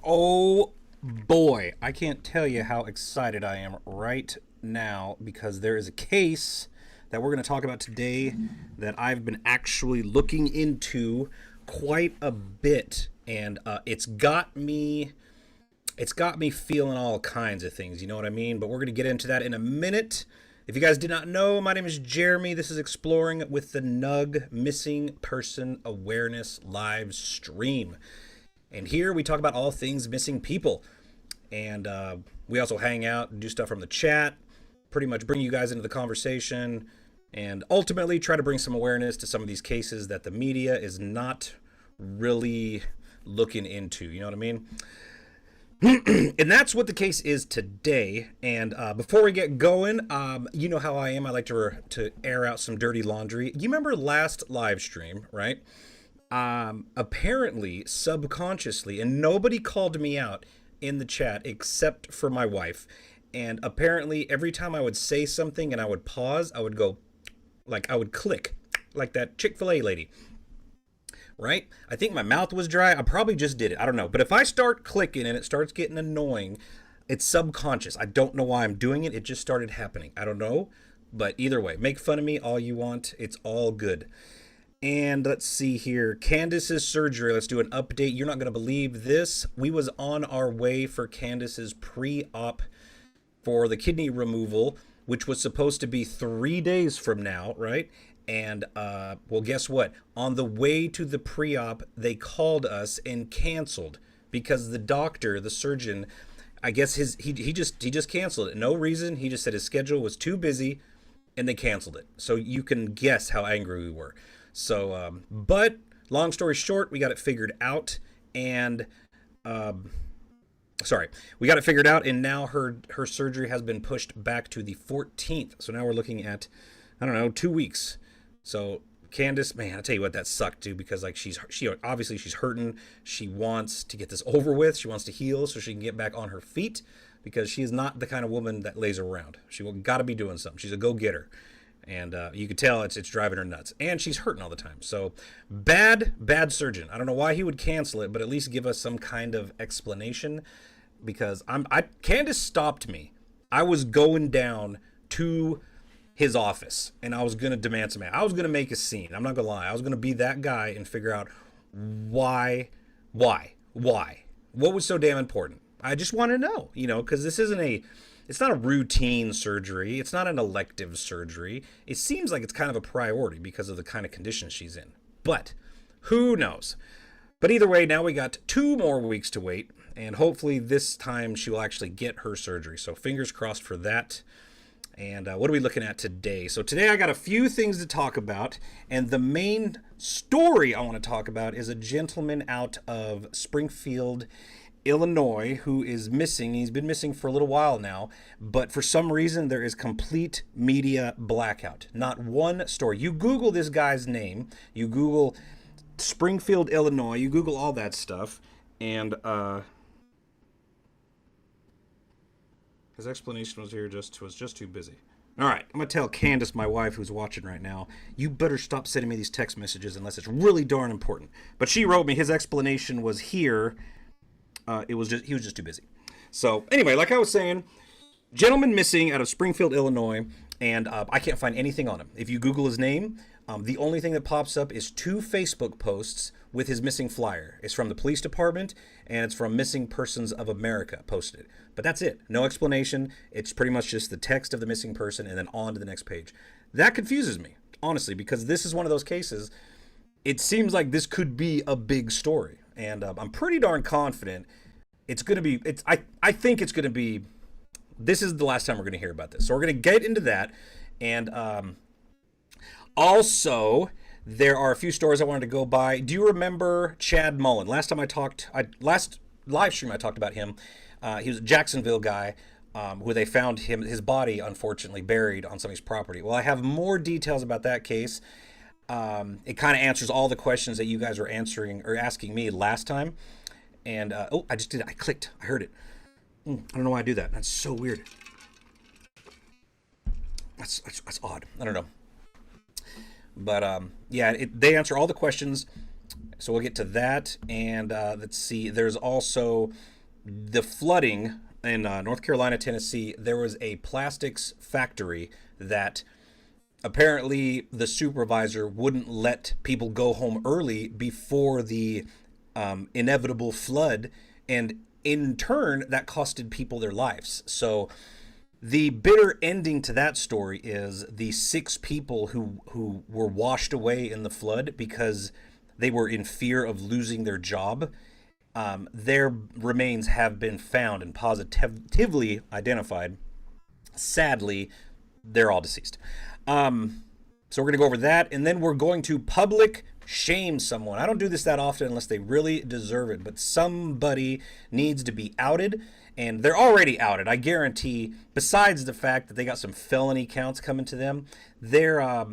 Oh boy, I can't tell you how excited I am right now because there is a case that we're going to talk about today that I've been actually looking into quite a bit, and it's got me feeling all kinds of things. You know what I mean? But we're going to get into that in a minute. If you guys did not know, my name is Jeremy. This is Exploring with the NUG Missing Person Awareness live stream. And here we talk about all things missing people. And we also hang out and do stuff from the chat, pretty much bring you guys into the conversation, and ultimately try to bring some awareness to some of these cases that the media is not really looking into. You know what I mean? And that's what the case is today. And before we get going, you know how I am. I like to air out some dirty laundry. You remember last live stream, right? Apparently, subconsciously, and nobody called me out in the chat except for my wife. And apparently, every time I would say something and I would pause, I would go, like, I would click, like that Chick-fil-A lady. Right? I think my mouth was dry. I probably just did it. I don't know. But if I start clicking and it starts getting annoying, it's subconscious. I don't know why I'm doing it. It just started happening. I don't know. But either way, make fun of me all you want. It's all good. And let's see here. Candace's surgery. Let's do an update. You're not going to believe this. We was on our way for Candace's pre-op for the kidney removal, which was supposed to be 3 days from now, right? And, well, guess what? On the way to the pre-op, they called us and canceled because the doctor, the surgeon, I guess he just canceled it. No reason. He just said his schedule was too busy and they canceled it. So you can guess how angry we were. So, but long story short, we got it figured out, and, we got it figured out, and now her surgery has been pushed back to the 14th. So now we're looking at, I don't know, 2 weeks. So Candace, man, I tell you what, that sucked too, because like she obviously she's hurting. She wants to get this over with. She wants to heal so she can get back on her feet, because she is not the kind of woman that lays around. She got to be doing something. She's a go-getter. And you could tell it's driving her nuts. And she's hurting all the time. So bad surgeon. I don't know why he would cancel it, but at least give us some kind of explanation. Because Candace stopped me. I was going down to his office, and I was going to demand some. I was going to make a scene. I'm not going to lie. I was going to be that guy and figure out why. What was so damn important? I just want to know, because this isn't it's not a routine surgery. It's not an elective surgery. It seems like it's kind of a priority because of the kind of condition she's in. But who knows? But either way, now we got 2 more weeks to wait, and hopefully this time she will actually get her surgery. So fingers crossed for that. And what are we looking at today? So today I got a few things to talk about, and the main story I want to talk about is a gentleman out of Springfield, Illinois, who is missing. He's been missing for a little while now, but for some reason there is complete media blackout. Not one story. You Google this guy's name, you Google Springfield, Illinois, you Google all that stuff, and his explanation was just too busy. All right, I'm going to tell Candace, my wife, who's watching right now, you better stop sending me these text messages unless it's really darn important. But she wrote me, his explanation was here. He was just too busy. So anyway, like I was saying, gentleman missing out of Springfield, Illinois, and I can't find anything on him. If you Google his name, the only thing that pops up is 2 Facebook posts with his missing flyer. It's from the police department, and it's from Missing Persons of America posted it. But that's it. No explanation. It's pretty much just the text of the missing person and then on to the next page. That confuses me, honestly, because this is one of those cases. It seems like this could be a big story. And I'm pretty darn confident it's going to be, I think it's going to be, this is the last time we're going to hear about this. So we're going to get into that. And also, there are a few stories I wanted to go by. Do you remember Chad Mullen? Last live stream I talked about him. He was a Jacksonville guy who they found his body, unfortunately, buried on somebody's property. Well, I have more details about that case. It kind of answers all the questions that you guys were answering or asking me last time. And, I just did it. I clicked. I heard it. I don't know why I do that. That's so weird. That's odd. I don't know. But, yeah, they answer all the questions. So we'll get to that. And let's see. There's also the flooding in North Carolina, Tennessee, there was a plastics factory that apparently the supervisor wouldn't let people go home early before the inevitable flood, and in turn that costed people their lives. So the bitter ending to that story is the 6 people who were washed away in the flood because they were in fear of losing their job. Their remains have been found and positively identified. Sadly, they're all deceased. So we're going to go over that, and then we're going to public shame someone. I don't do this that often unless they really deserve it, but somebody needs to be outed, and they're already outed. I guarantee, besides the fact that they got some felony counts coming to them, they're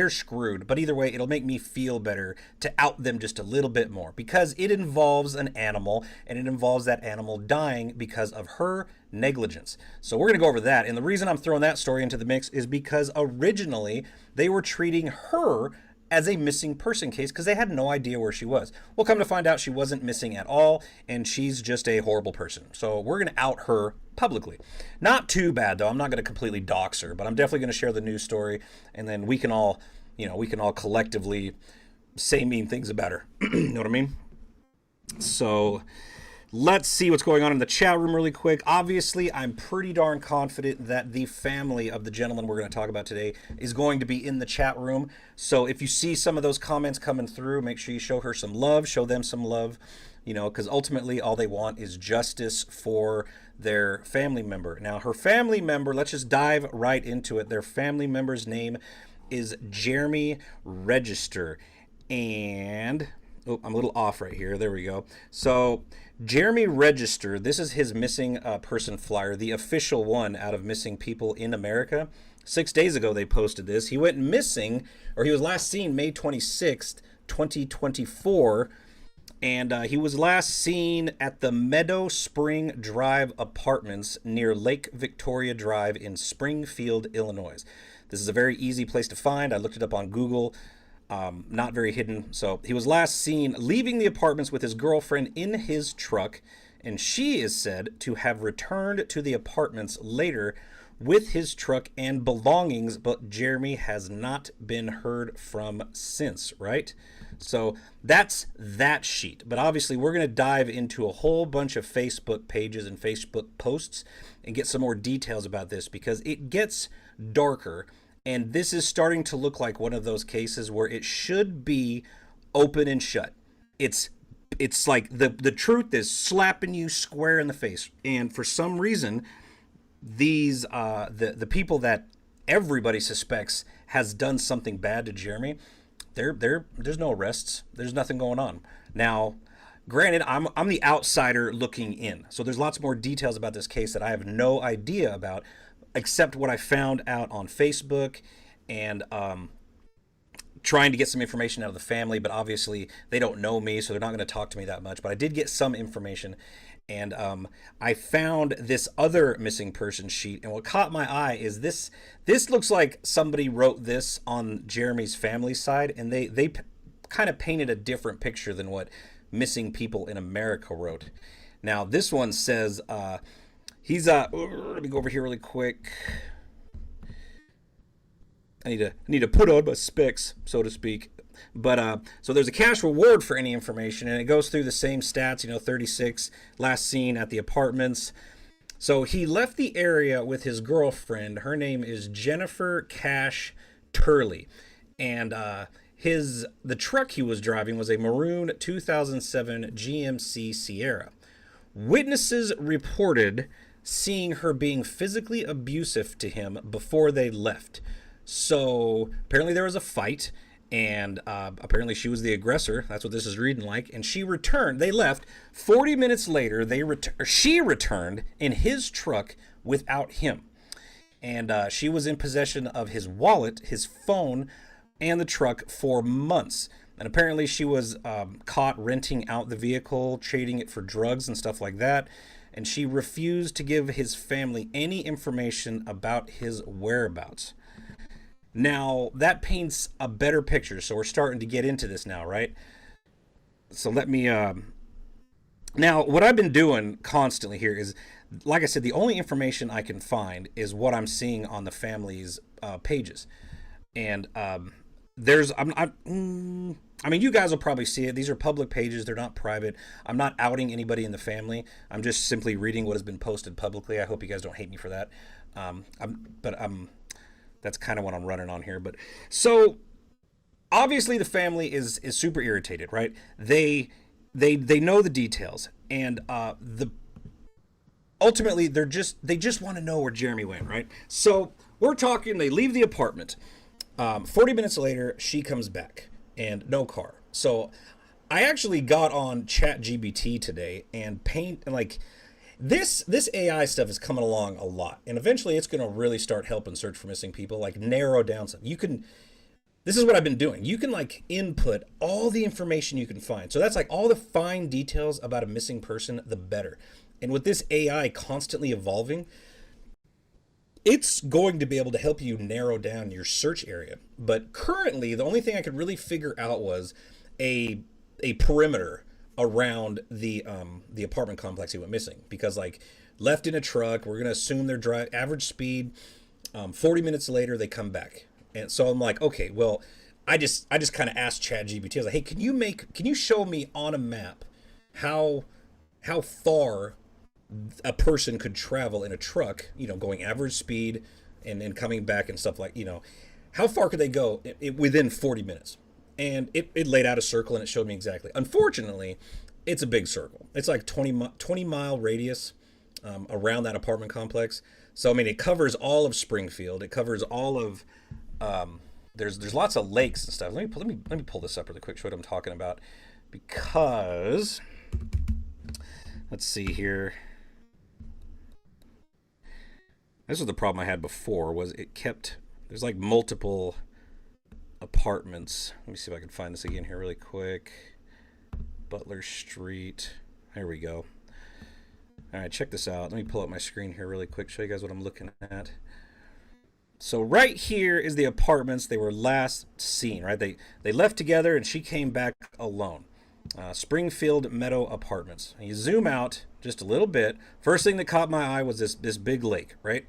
screwed. But either way, it'll make me feel better to out them just a little bit more, because it involves an animal, and it involves that animal dying because of her negligence. So we're going to go over that. And the reason I'm throwing that story into the mix is because originally they were treating her as a missing person case because they had no idea where she was. We'll come to find out she wasn't missing at all, and she's just a horrible person. So we're going to out her publicly. Not too bad, though. I'm not going to completely dox her, but I'm definitely going to share the news story, and then we can all collectively say mean things about her. You know what I mean? So let's see what's going on in the chat room really quick. Obviously, I'm pretty darn confident that the family of the gentleman we're going to talk about today is going to be in the chat room. So if you see some of those comments coming through, make sure you show her some love, show them some love, because ultimately all they want is justice for their family member. Now, her family member, let's just dive right into it. Their family member's name is Jeremy Register. And I'm a little off right here. There we go. So Jeremy Register, this is his missing person flyer, the official one out of missing people in America. 6 days ago they posted this. He went missing, or he was last seen May 26th, 2024, and he was last seen at the Meadow Spring Drive apartments near Lake Victoria Drive in Springfield, Illinois. This is a very easy place to find. I looked it up on Google. Not very hidden. So he was last seen leaving the apartments with his girlfriend in his truck, and she is said to have returned to the apartments later with his truck and belongings, but Jeremy has not been heard from since, right? So that's that sheet. But obviously we're going to dive into a whole bunch of Facebook pages and Facebook posts and get some more details about this, because it gets darker. And this is starting to look like one of those cases where it should be open and shut. It's like the truth is slapping you square in the face. And for some reason, these the people that everybody suspects has done something bad to Jeremy, there's no arrests. There's nothing going on. Now, granted, I'm the outsider looking in, so there's lots more details about this case that I have no idea about, except what I found out on Facebook and trying to get some information out of the family. But obviously they don't know me, so they're not going to talk to me that much. But I did get some information, and I found this other missing person sheet. And what caught my eye is this looks like somebody wrote this on Jeremy's family side, and they kind of painted a different picture than what Missing People in America wrote. Now, this one says... he's let me go over here really quick. I need to put on my specs, so to speak. But so there's a cash reward for any information, and it goes through the same stats. 36 last seen at the apartments. So he left the area with his girlfriend. Her name is Jennifer Cash Turley, and the truck he was driving was a maroon 2007 GMC Sierra. Witnesses reported seeing her being physically abusive to him before they left. So apparently there was a fight, and apparently she was the aggressor. That's what this is reading like. And she returned. They left. 40 minutes later, she returned in his truck without him. And she was in possession of his wallet, his phone, and the truck for months. And apparently she was caught renting out the vehicle, trading it for drugs and stuff like that. And she refused to give his family any information about his whereabouts. Now, that paints a better picture. So we're starting to get into this now, right? So let me Now, what I've been doing constantly here is, like I said, the only information I can find is what I'm seeing on the family's pages. And there's, I mean, you guys will probably see it. These are public pages. They're not private. I'm not outing anybody in the family. I'm just simply reading what has been posted publicly. I hope you guys don't hate me for that. But that's kind of what I'm running on here. But so obviously the family is super irritated, right? They know the details, and the ultimately they just want to know where Jeremy went, right? So we're talking. They leave the apartment. 40 minutes later, she comes back, and no car. So I actually got on ChatGPT today and like this AI stuff is coming along a lot, and eventually it's going to really start helping search for missing people, like narrow down stuff. This is what I've been doing. You can like input all the information you can find. So that's like all the fine details about a missing person, the better. And with this AI constantly evolving, it's going to be able to help you narrow down your search area. But currently, the only thing I could really figure out was a perimeter around the apartment complex he went missing. Because like left in a truck, we're gonna assume their average speed. 40 minutes later, they come back. And so I'm like, okay, well, I just kind of asked ChatGPT. I was like, hey, can you show me on a map how far a person could travel in a truck, going average speed and coming back and stuff, like, how far could they go within 40 minutes? And it laid out a circle and it showed me exactly. Unfortunately, it's a big circle. It's like 20 mile radius around that apartment complex. So, I mean, it covers all of Springfield. It covers all of there's lots of lakes and stuff. Let me pull this up really quick, show what I'm talking about, because let's see here. This was the problem I had before, was there's like multiple apartments. Let me see if I can find this again here really quick. Butler Street. There we go. All right, check this out. Let me pull up my screen here really quick, show you guys what I'm looking at. So right here is the apartments they were last seen, right? They left together and she came back alone. Springfield Meadow Apartments. And you zoom out just a little bit. First thing that caught my eye was this big lake, right?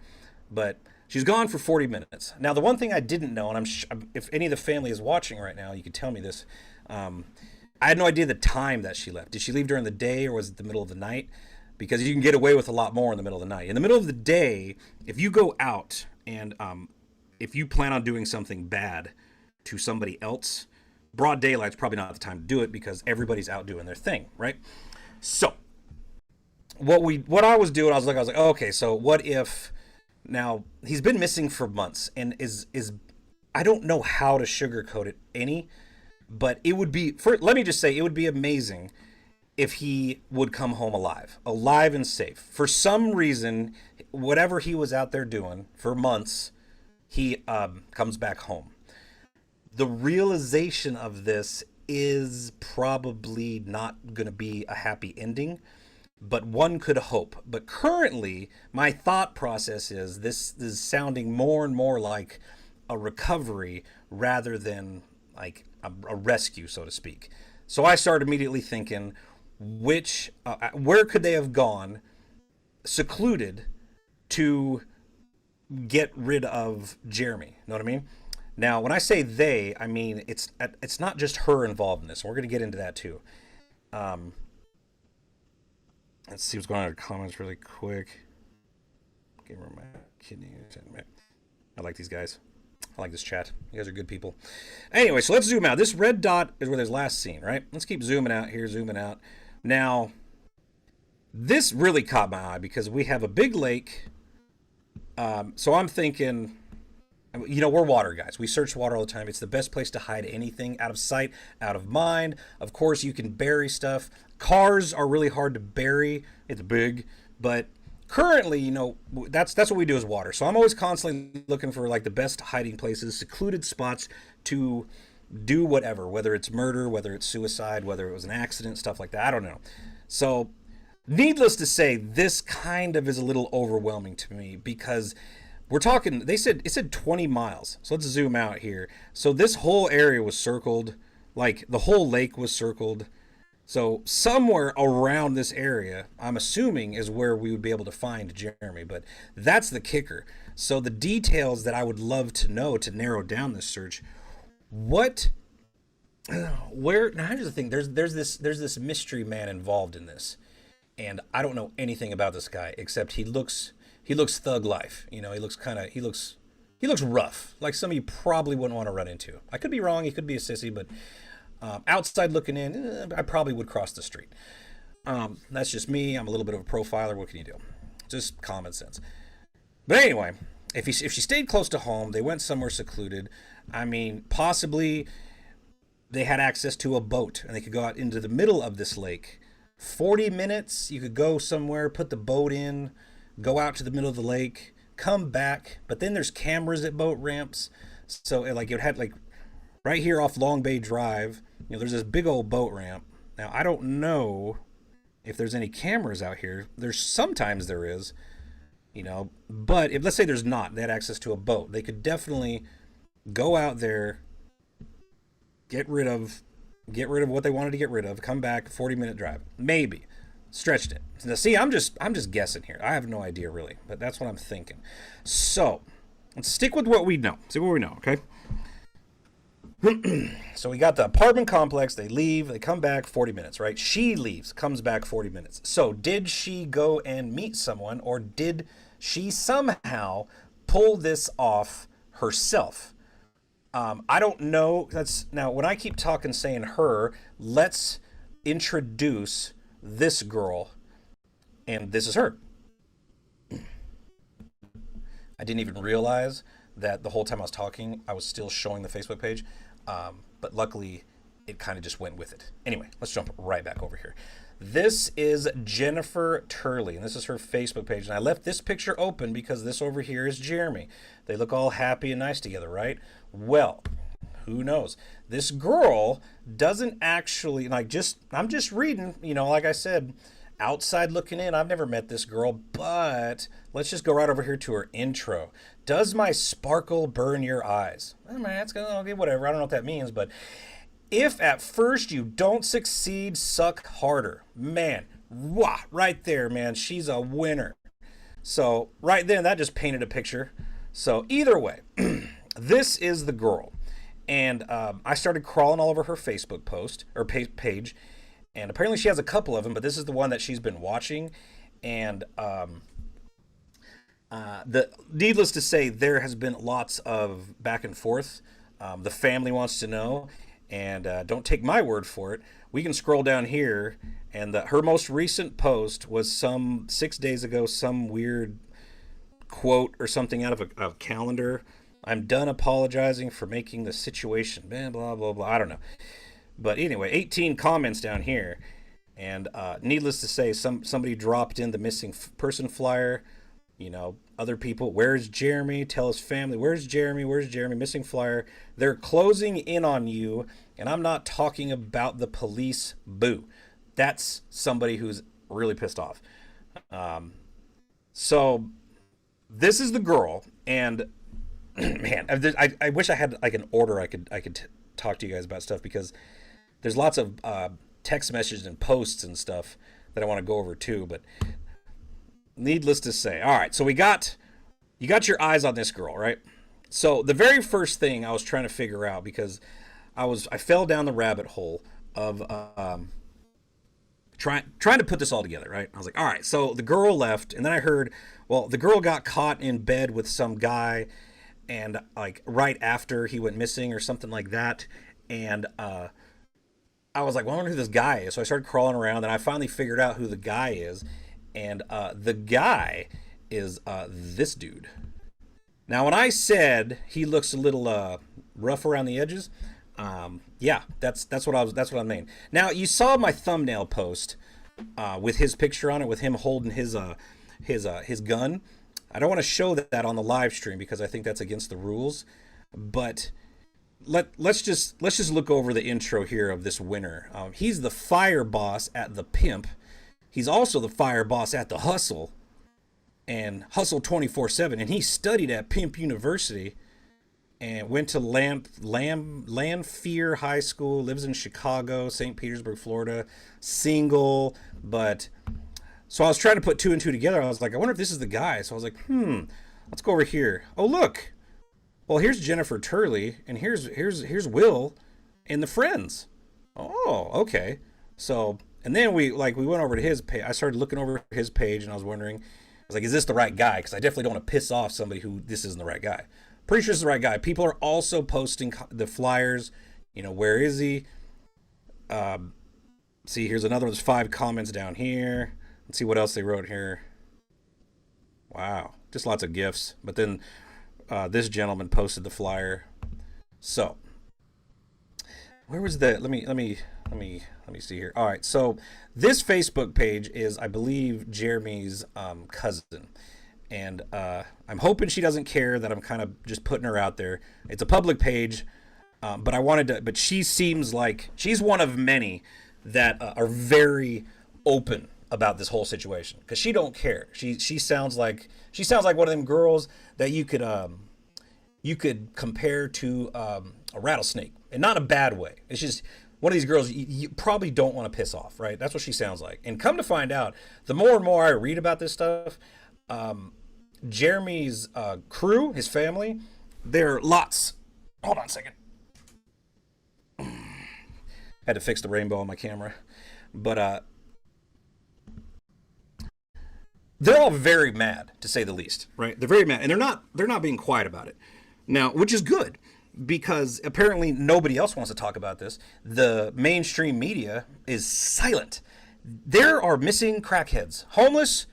But she's gone for 40 minutes. Now, the one thing I didn't know, and if any of the family is watching right now, you could tell me this. I had no idea the time that she left. Did she leave during the day or was it the middle of the night? Because you can get away with a lot more in the middle of the night. In the middle of the day, if you go out and if you plan on doing something bad to somebody else, broad daylight's probably not the time to do it because everybody's out doing their thing, right? So what I was doing, I was like, oh, okay, so what if now he's been missing for months and is I don't know how to sugarcoat it any, but it would be, let me just say, it would be amazing if he would come home alive and safe. For some reason, whatever he was out there doing for months, he comes back home. The realization of this is probably not going to be a happy ending, but one could hope. But currently, my thought process is this is sounding more and more like a recovery rather than like a rescue, so to speak. So I started immediately thinking, where could they have gone secluded to get rid of Jeremy? Know what I mean? Now, when I say they, I mean it's not just her involved in this. We're going to get into that too. Let's see what's going on in the comments really quick. I like these guys. I like this chat. You guys are good people. Anyway, so let's zoom out. This red dot is where there's last seen, right? Let's keep zooming out here, zooming out. Now, this really caught my eye because we have a big lake. So I'm thinking, we're water guys. We search water all the time. It's the best place to hide anything, out of sight, out of mind. Of course, you can bury stuff. Cars are really hard to bury. It's big, but currently, that's what we do as water. So I'm always constantly looking for like the best hiding places, secluded spots to do whatever, whether it's murder, whether it's suicide, whether it was an accident, stuff like that. I don't know. So needless to say, this kind of is a little overwhelming to me because we're talking, it said 20 miles. So let's zoom out here. So this whole area was circled, like the whole lake was circled. So somewhere around this area, I'm assuming, is where we would be able to find Jeremy. But that's the kicker. So the details that I would love to know to narrow down this search. What, where? Now here's the thing. There's this mystery man involved in this, and I don't know anything about this guy except he looks thug life. You know, he looks rough, like somebody you probably wouldn't want to run into. I could be wrong. He could be a sissy, but outside looking in, I probably would cross the street. That's just me. I'm a little bit of a profiler. What can you do? Just common sense. But anyway, if she stayed close to home, they went somewhere secluded. I mean, possibly they had access to a boat and they could go out into the middle of this lake. 40 minutes, you could go somewhere, put the boat in, go out to the middle of the lake, come back. But then there's cameras at boat ramps. So like it had like right here off Long Bay Drive, you know, there's this big old boat ramp. Now, I don't know if there's any cameras out here. Sometimes there is, you know, but if let's say there's not, they had access to a boat. They could definitely go out there, get rid of what they wanted to get rid of, come back, 40-minute drive. Maybe. Stretched it. Now, see, I'm just guessing here. I have no idea really, but that's what I'm thinking. So, let's stick with what we know. See what we know, okay? So we got the apartment complex. They leave. They come back 40 minutes, right? She leaves, comes back 40 minutes. So did she go and meet someone, or did she somehow pull this off herself? I don't know. Now when I keep talking, saying her, let's introduce this girl, and this is her. I didn't even realize that the whole time I was talking, I was still showing the Facebook page. But luckily, it kind of just went with it. Anyway, let's jump right back over here. This is Jennifer Turley, and this is her Facebook page. And I left this picture open because this over here is Jeremy. They look all happy and nice together, right? Well, who knows? This girl doesn't actually, I'm just reading, you know, like I said, outside looking in. I've never met this girl, but let's just go right over here to her intro. Does my sparkle burn your eyes? Oh, man, it's gonna, okay, whatever. I don't know what that means, but if at first you don't succeed, suck harder. Man, wah, right there, man. She's a winner. So right then, that just painted a picture. So either way, this is the girl. And I started crawling all over her Facebook post or page. And apparently she has a couple of them, but this is the one that she's been watching. And needless to say, there has been lots of back and forth. The family wants to know, and don't take my word for it. We can scroll down here, and her most recent post was some 6 days ago, some weird quote or something out of a calendar. I'm done apologizing for making the situation, blah, blah, blah, blah. I don't know. But anyway, 18 comments down here. And needless to say, somebody dropped in the missing person flyer. You know, other people, where's Jeremy? Tell his family, where's Jeremy? Where's Jeremy? Missing flyer. They're closing in on you. And I'm not talking about the police. Boo. That's somebody who's really pissed off. So this is the girl. And man, I wish I had like an order I could talk to you guys about stuff, because there's lots of text messages and posts and stuff that I want to go over too. But needless to say, all right. So you got your eyes on this girl, right? So the very first thing I was trying to figure out, because I fell down the rabbit hole of trying to put this all together, right? I was like, all right. So the girl left, and then I heard, well, the girl got caught in bed with some guy, and like right after he went missing or something like that. And I was like, well, I wonder who this guy is. So I started crawling around, and I finally figured out who the guy is. And the guy is this dude. Now, when I said he looks a little rough around the edges, yeah, that's what I mean. Now, you saw my thumbnail post with his picture on it, with him holding his gun. I don't want to show that on the live stream because I think that's against the rules. But let's just look over the intro here of this winner. He's the fire boss at the Pimp. He's also the fire boss at the Hustle and Hustle 24/7. And he studied at Pimp University. and went to Lanphier High School, lives in Chicago, St. Petersburg, Florida, single, but so I was trying to put two and two together. I was like, I wonder if this is the guy. So I was like, let's go over here. Oh, look. Well, here's Jennifer Turley, and here's Will and the friends. Oh, okay. So, and then we went over to his page. I started looking over his page, and I was wondering, I was like, is this the right guy? Because I definitely don't want to piss off somebody who this isn't the right guy. Pretty sure it's the right guy. People are also posting the flyers. You know, where is he? See, here's another one. There's 5 comments down here. Let's see what else they wrote here. Wow, just lots of gifts. But then this gentleman posted the flyer. So, where was the? Let me see here. All right, so this Facebook page is, I believe, Jeremy's cousin, and I'm hoping she doesn't care that I'm kind of just putting her out there. It's a public page, but I wanted to. But she seems like she's one of many that are very open about this whole situation because she don't care. She sounds like one of them girls that you could compare to a rattlesnake, and not a bad way. It's just one of these girls you probably don't want to piss off, right? That's what she sounds like. And come to find out, the more and more I read about this stuff, Jeremy's crew, his family, they're lots. Hold on a second. Had to fix the rainbow on my camera, but they're all very mad, to say the least, right? They're very mad, and they're not being quiet about it now, which is good because apparently nobody else wants to talk about this. The mainstream media is silent. There are missing crackheads, homeless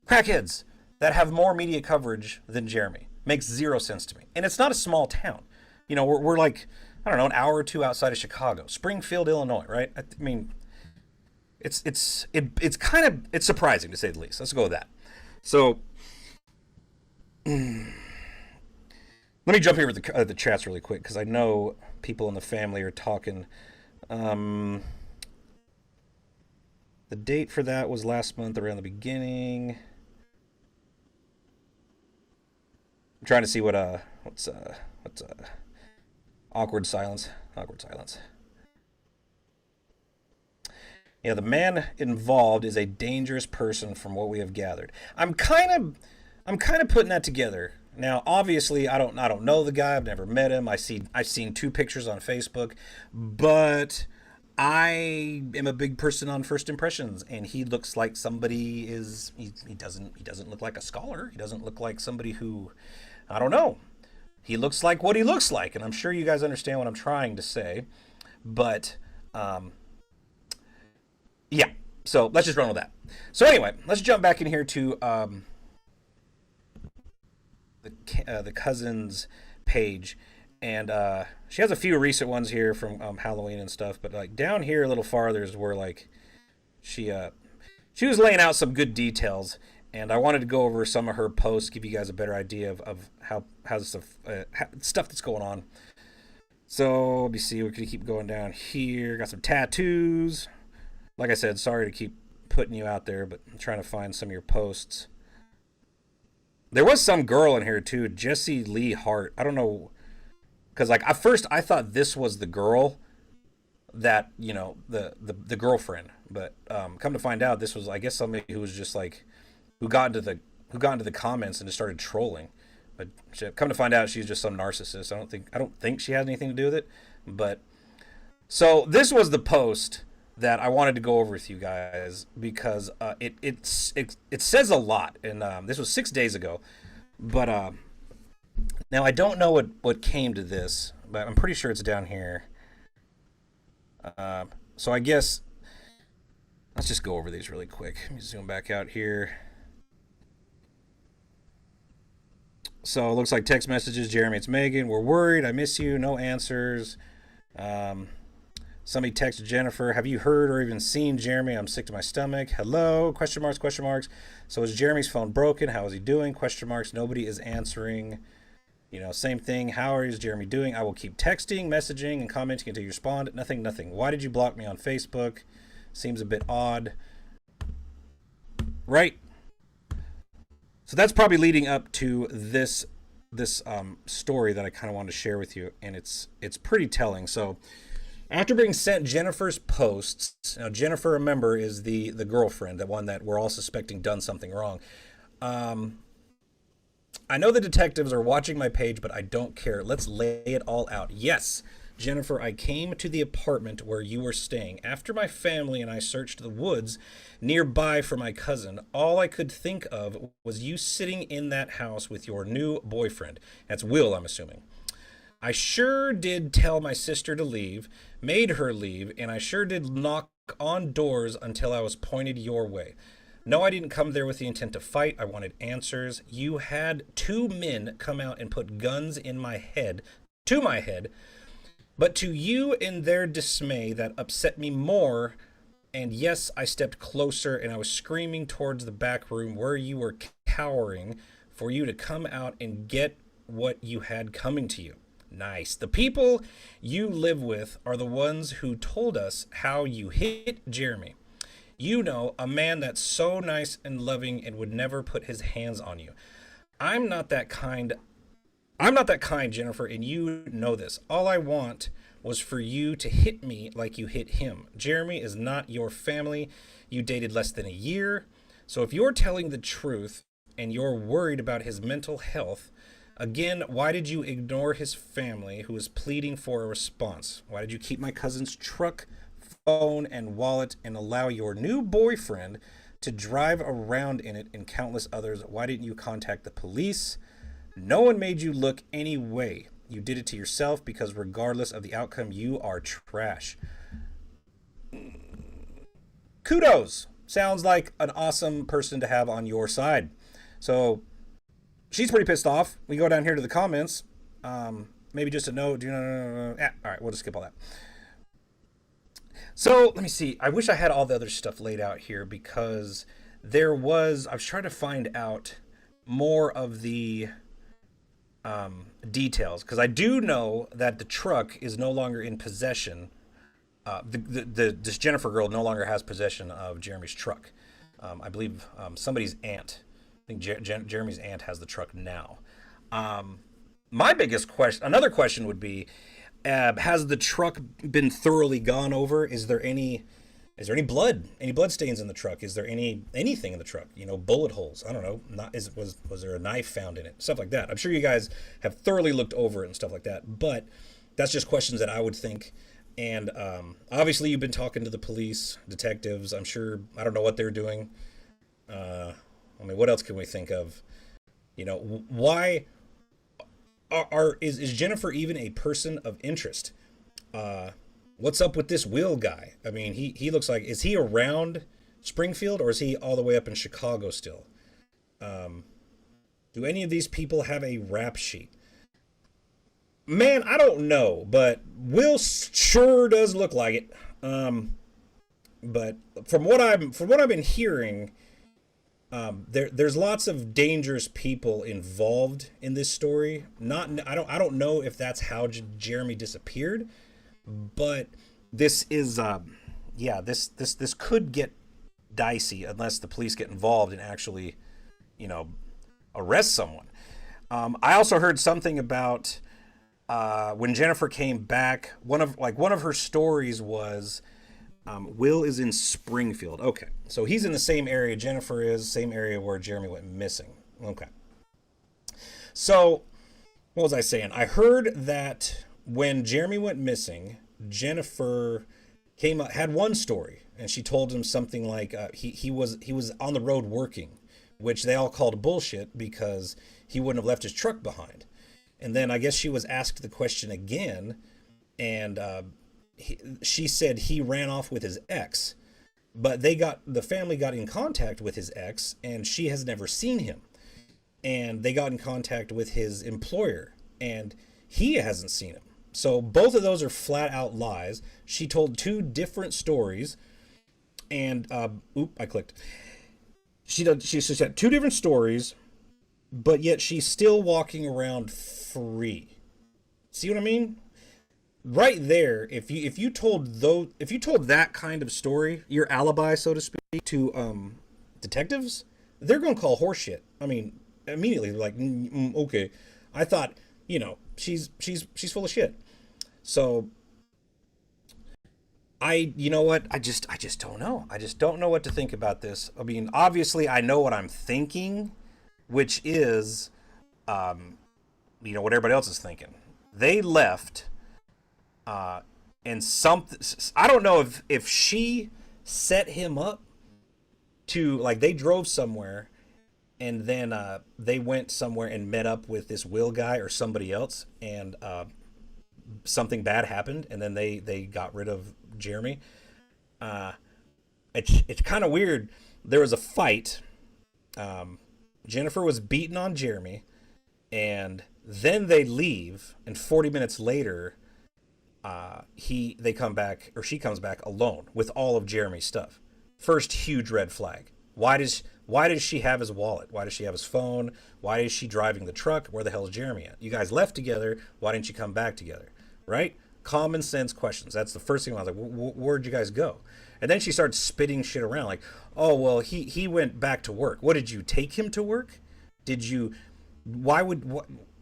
crackheads that have more media coverage than Jeremy. Makes zero sense to me, and it's not a small town. You know, we're like, I don't know, an hour or two outside of Chicago, Springfield, Illinois, right? I mean, it's surprising, to say the least. Let's go with that. So, let me jump here with the chats really quick because I know people in the family are talking. The date for that was last month around the beginning. I'm trying to see what's awkward silence. Yeah, the man involved is a dangerous person from what we have gathered. I'm kind of putting that together. Now, obviously, I don't know the guy. I've never met him. I've seen 2 pictures on Facebook, but I am a big person on first impressions, and he looks like somebody is. He doesn't look like a scholar. He doesn't look like somebody who, I don't know. He looks like what he looks like, and I'm sure you guys understand what I'm trying to say. But yeah, so let's just run with that. So anyway, let's jump back in here to the cousin's page, and she has a few recent ones here from Halloween and stuff. But like down here a little farther is where like she was laying out some good details, and I wanted to go over some of her posts, give you guys a better idea of how this stuff that's going on. So let me see. We're gonna keep going down here. Got some tattoos. Like I said, sorry to keep putting you out there, but I'm trying to find some of your posts. There was some girl in here too, Jessie Lee Hart. I don't know, because like at first I thought this was the girl that, you know, the girlfriend, but come to find out this was, I guess, somebody who was just like who got into the comments and just started trolling. But come to find out she's just some narcissist. I don't think she has anything to do with it. But so this was the post that I wanted to go over with you guys because it says a lot, and this was 6 days ago. But now I don't know what came to this, but I'm pretty sure it's down here. So I guess let's just go over these really quick. Let me zoom back out here. So it looks like text messages. Jeremy, it's Megan. We're worried. I miss you. No answers. Somebody texted Jennifer. Have you heard or even seen Jeremy? I'm sick to my stomach. Hello? Question marks, question marks. So is Jeremy's phone broken? How is he doing? Question marks. Nobody is answering. You know, same thing. How is Jeremy doing? I will keep texting, messaging, and commenting until you respond. Nothing. Why did you block me on Facebook? Seems a bit odd. Right? So that's probably leading up to this this story that I kind of wanted to share with you, and it's pretty telling. So after being sent Jennifer's posts, now Jennifer, remember, is the girlfriend, the one that we're all suspecting done something wrong. I know the detectives are watching my page, but I don't care. Let's lay it all out. Yes, Jennifer, I came to the apartment where you were staying. After my family and I searched the woods nearby for my cousin, all I could think of was you sitting in that house with your new boyfriend. That's Will, I'm assuming. I sure did tell my sister to leave, made her leave, and I sure did knock on doors until I was pointed your way. No, I didn't come there with the intent to fight. I wanted answers. You had two men come out and put guns in my head, to my head, but to you in their dismay, that upset me more. And yes, I stepped closer and I was screaming towards the back room where you were cowering for you to come out and get what you had coming to you. Nice. The people you live with are the ones who told us how you hit Jeremy. You know, a man that's so nice and loving and would never put his hands on you. I'm not that kind, Jennifer, and you know this. All I want was for you to hit me like you hit him. Jeremy is not your family. You dated less than a year. So if you're telling the truth and you're worried about his mental health, again, why did you ignore his family who is pleading for a response? Why did you keep my cousin's truck, phone, and wallet and allow your new boyfriend to drive around in it and countless others? Why didn't you contact the police? No one made you look any way. You did it to yourself because regardless of the outcome, you are trash. Kudos. Sounds like an awesome person to have on your side. So she's pretty pissed off. We go down here to the comments. Maybe just a note. All right, we'll just skip all that. So let me see. I wish I had all the other stuff laid out here because I was trying to find out more of the details, because I do know that the truck is no longer in possession. This Jennifer girl no longer has possession of Jeremy's truck. I believe somebody's aunt. I think Jeremy's aunt has the truck now. My biggest question, another question would be, has the truck been thoroughly gone over? Is there any blood? Any blood stains in the truck? Is there anything in the truck? You know, bullet holes. I don't know. Was there a knife found in it? Stuff like that. I'm sure you guys have thoroughly looked over it and stuff like that. But that's just questions that I would think. And obviously, you've been talking to the police, detectives. I'm sure. I don't know what they're doing. I mean, what else can we think of? You know, why is Jennifer even a person of interest? What's up with this Will guy? I mean, he looks like, is he around Springfield or is he all the way up in Chicago still? Do any of these people have a rap sheet? Man, I don't know, but Will sure does look like it. But from what I've been hearing, there's lots of dangerous people involved in this story. I don't know if that's how Jeremy disappeared. But this is, this could get dicey unless the police get involved and actually, you know, arrest someone. I also heard something about when Jennifer came back. One of her stories was Will is in Springfield. Okay, so he's in the same area Jennifer is, same area where Jeremy went missing. Okay. So what was I saying? I heard that when Jeremy went missing, Jennifer had one story, and she told him something like he was on the road working, which they all called bullshit because he wouldn't have left his truck behind. And then I guess she was asked the question again, and she said he ran off with his ex, but the family got in contact with his ex, and she has never seen him. And they got in contact with his employer, and he hasn't seen him. So both of those are flat out lies. She told two different stories, and I clicked. She said two different stories, but yet she's still walking around free. See what I mean? Right there, if you told that kind of story, your alibi, so to speak, to detectives, they're gonna call horseshit. I mean, immediately, like, okay, I thought, she's full of shit. So you know what? I just don't know. I just don't know what to think about this. I mean, obviously, I know what I'm thinking, which is, what everybody else is thinking. They left, and something. I don't know if she set him up to, like, they drove somewhere, and then they went somewhere and met up with this Will guy or somebody else, and something bad happened, and then they got rid of Jeremy. It's kind of weird. There was a fight. Jennifer was beating on Jeremy, and then they leave, and 40 minutes later, they come back, or she comes back alone with all of Jeremy's stuff. First huge red flag. Why does she have his wallet? Why does she have his phone? Why is she driving the truck? Where the hell is Jeremy at? You guys left together. Why didn't you come back together? Right? Common sense questions. That's the first thing I was like, where'd you guys go? And then she starts spitting shit around like, oh, well, he went back to work. What, did you take him to work?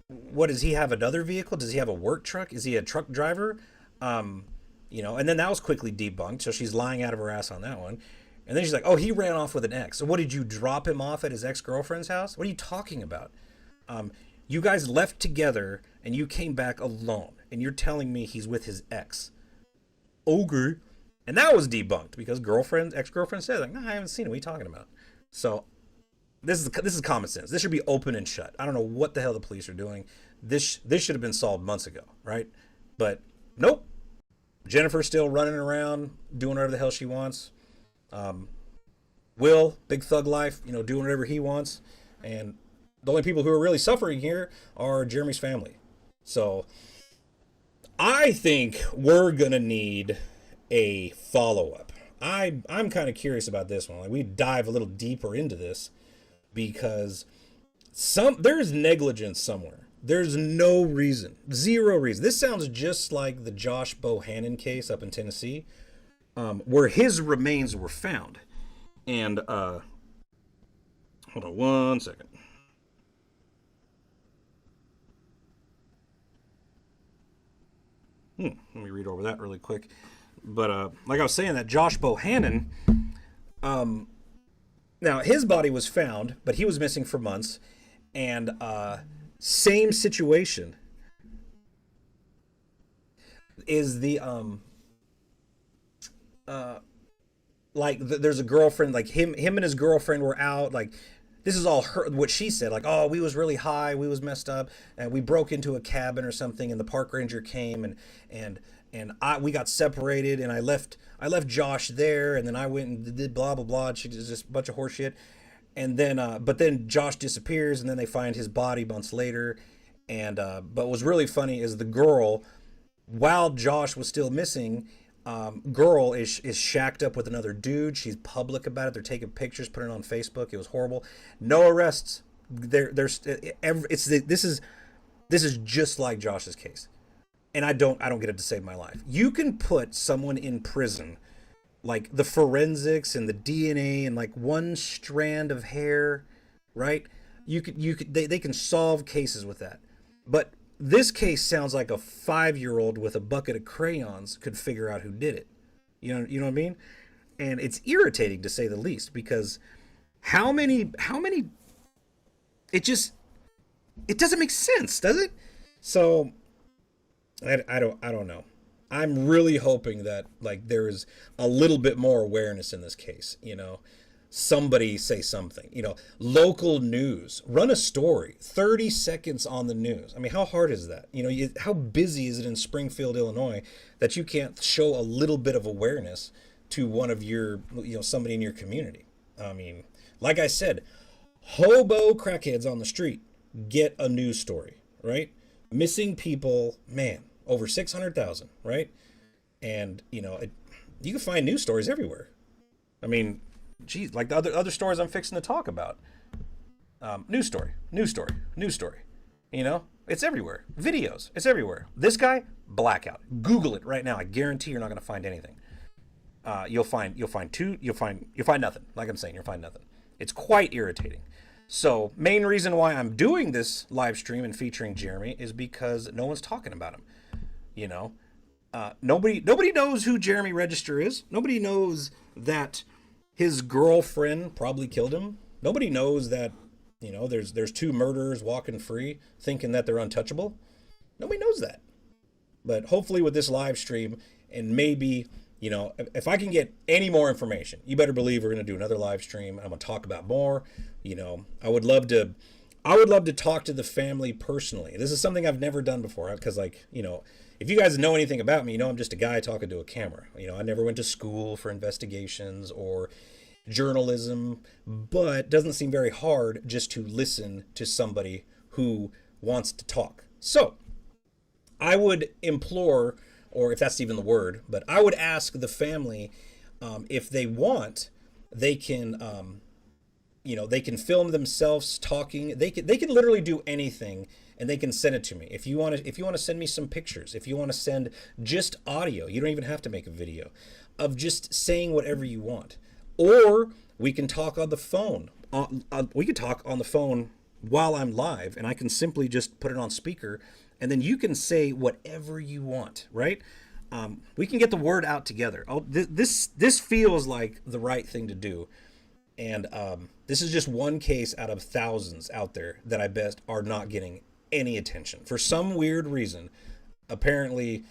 What does he have, another vehicle? Does he have a work truck? Is he a truck driver? And then that was quickly debunked. So she's lying out of her ass on that one. And then she's like, oh, he ran off with an ex. So what, did you drop him off at his ex-girlfriend's house? What are you talking about? You guys left together and you came back alone. And you're telling me he's with his ex. Okay. And that was debunked because ex-girlfriend said, like, no, I haven't seen him. What are you talking about? So this is common sense. This should be open and shut. I don't know what the hell the police are doing. This should have been solved months ago, right? But nope. Jennifer's still running around, doing whatever the hell she wants. Will, big thug life, doing whatever he wants. And the only people who are really suffering here are Jeremy's family. So I think we're going to need a follow-up. I'm kind of curious about this one. Like, we dive a little deeper into this because there's negligence somewhere. There's no reason, zero reason. This sounds just like the Josh Bohannon case up in Tennessee, where his remains were found. And hold on one second. Let me read over that really quick. But like I was saying, that Josh Bohannon, now his body was found, but he was missing for months, and same situation is the there's a girlfriend, like him and his girlfriend were out, like, this is all her, what she said, like, oh, we was really high, we was messed up, and we broke into a cabin or something, and the park ranger came, and we got separated, and I left Josh there, and then I went and did blah blah blah. She did just a bunch of horse shit, and then but then Josh disappears, and then they find his body months later, and but what was really funny is the girl, while Josh was still missing, girl is shacked up with another dude. She's public about it. They're taking pictures, putting it on Facebook. It was horrible. No arrests. This is just like Josh's case, and I don't get it to save my life. You can put someone in prison, like the forensics and the DNA and like one strand of hair, right? They can solve cases with that, but this case sounds like a 5-year-old with a bucket of crayons could figure out who did it. You know what I mean? And it's irritating to say the least, because how many it doesn't make sense, does it? So I don't know. I'm really hoping that, like, there is a little bit more awareness in this case, somebody say something, local news, run a story, 30 seconds on the news. I mean, how hard is that? How busy is it in Springfield, Illinois, that you can't show a little bit of awareness to one of your, somebody in your community? I mean, like I said, hobo crackheads on the street get a news story, right? Missing people, man, over 600,000, right? And, you can find news stories everywhere. I mean, geez, like the other stories I'm fixing to talk about. News story. It's everywhere. Videos, it's everywhere. This guy, blackout. Google it right now. I guarantee you're not going to find anything. You'll find nothing. Like I'm saying, you'll find nothing. It's quite irritating. So, main reason why I'm doing this live stream and featuring Jeremy is because no one's talking about him. You know, nobody knows who Jeremy Register is. Nobody knows that his girlfriend probably killed him. Nobody knows that, there's two murderers walking free thinking that they're untouchable. Nobody knows that. But hopefully with this live stream, and maybe, if I can get any more information, you better believe we're going to do another live stream. I'm going to talk about more. I would love to talk to the family personally. This is something I've never done before because, if you guys know anything about me, I'm just a guy talking to a camera. I never went to school for investigations or journalism, but it doesn't seem very hard just to listen to somebody who wants to talk. So I would implore, or if that's even the word, but I would ask the family, if they want, they can, they can film themselves talking. They can literally do anything, and they can send it to me. If you want to send me some pictures, if you want to send just audio, you don't even have to make a video, of just saying whatever you want. Or we can talk on the phone. We could talk on the phone while I'm live, and I can simply just put it on speaker, and then you can say whatever you want, right? We can get the word out together. This feels like the right thing to do. And this is just one case out of thousands out there that I bet are not getting any attention. For some weird reason, apparently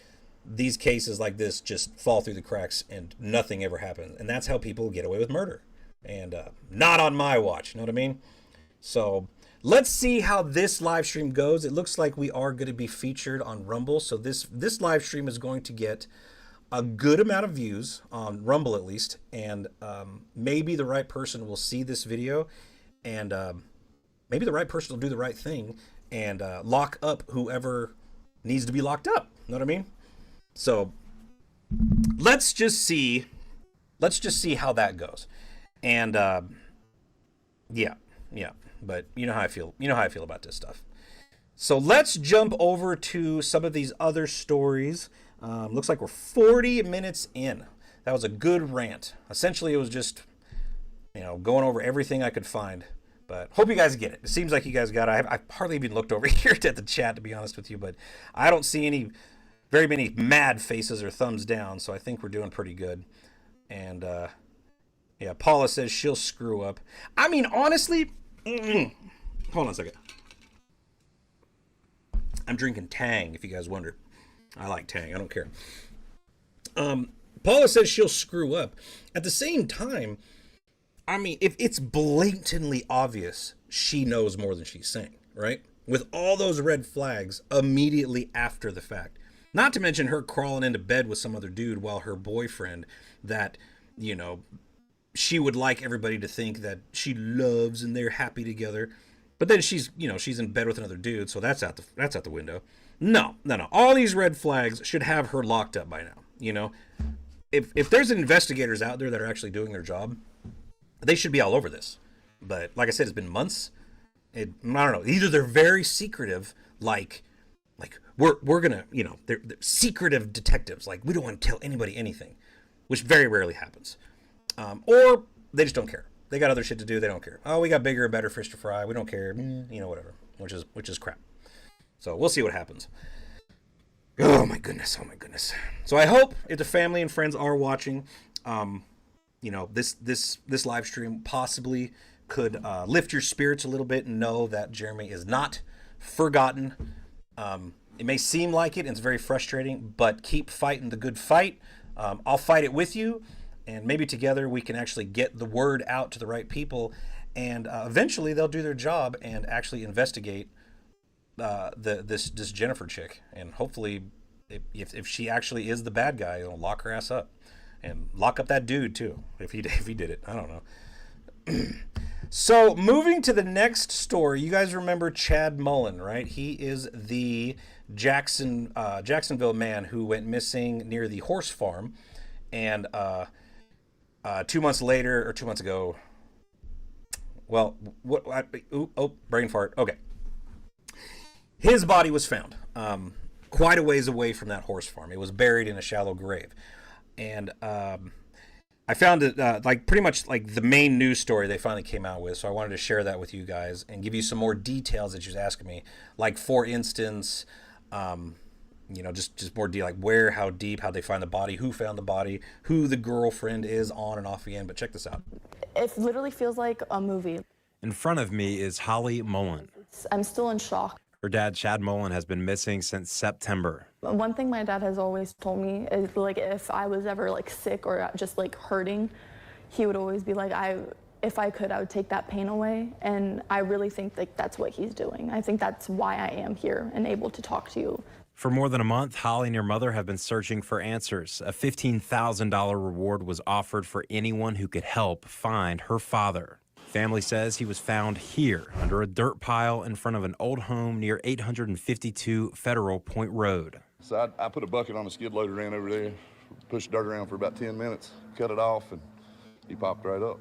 these cases like this just fall through the cracks and nothing ever happens. And that's how people get away with murder. And not on my watch, you know what I mean? So let's see how this live stream goes. It looks like we are going to be featured on Rumble. So this live stream is going to get a good amount of views on Rumble at least, and maybe the right person will see this video, and maybe the right person will do the right thing and lock up whoever needs to be locked up. You know what I mean? So let's just see how that goes. And yeah. But you know how I feel. You know how I feel about this stuff. So let's jump over to some of these other stories. Looks like we're 40 minutes in. That was a good rant. Essentially, it was just, going over everything I could find. But hope you guys get it. It seems like you guys got it. I've hardly even looked over here at the chat, to be honest with you. But I don't see very many mad faces or thumbs down. So I think we're doing pretty good. And, yeah, Paula says she'll screw up. I mean, honestly, hold on a second. I'm drinking Tang, if you guys wonder. I like Tang. I don't care. Paula says she'll screw up. At the same time, I mean, if it's blatantly obvious, she knows more than she's saying, right? With all those red flags immediately after the fact. Not to mention her crawling into bed with some other dude while her boyfriend that, she would like everybody to think that she loves and they're happy together. But then she's in bed with another dude, so that's out the window. No. All these red flags should have her locked up by now. If there's investigators out there that are actually doing their job, they should be all over this. But like I said, it's been months. I don't know. Either they're very secretive, like we're gonna, they're secretive detectives. Like, we don't want to tell anybody anything, which very rarely happens. Or they just don't care. They got other shit to do. They don't care. Oh, we got bigger and better fish to fry. We don't care. Whatever. Which is crap. So we'll see what happens. Oh my goodness. So I hope if the family and friends are watching, this live stream possibly could lift your spirits a little bit and know that Jeremy is not forgotten. It may seem like it, and it's very frustrating, but keep fighting the good fight. I'll fight it with you. And maybe together we can actually get the word out to the right people, and eventually they'll do their job and actually investigate this Jennifer chick. And hopefully, if she actually is the bad guy, they'll lock her ass up and lock up that dude too. If he did it, I don't know. So moving to the next story, you guys remember Chad Mullen, right? He is the Jacksonville man who went missing near the horse farm, and 2 months later, or 2 months ago, well, brain fart. Okay. His body was found quite a ways away from that horse farm. It was buried in a shallow grave. And I I found it like pretty much like the main news story they finally came out with. So I wanted to share that with you guys and give you some more details that you was asking me. Like, for instance, just more like where, how deep, how they find the body, who found the body, who the girlfriend is, on and off again. But check this out. It literally feels like a movie. In front of me is Holly Mullen. I'm still in shock. Her dad, Chad Mullen, has been missing since September. One thing my dad has always told me is, like, if I was ever, like, sick or just, like, hurting, he would always be like, if I could, I would take that pain away. And I really think, like, that's what he's doing. I think that's why I am here and able to talk to you. For more than a month, Holly and her mother have been searching for answers. A $15,000 reward was offered for anyone who could help find her father. Family says he was found here under a dirt pile in front of an old home near 852 Federal Point Road. So I put a bucket on a skid loader, ran over there, pushed dirt around for about 10 minutes, cut it off, and he popped right up.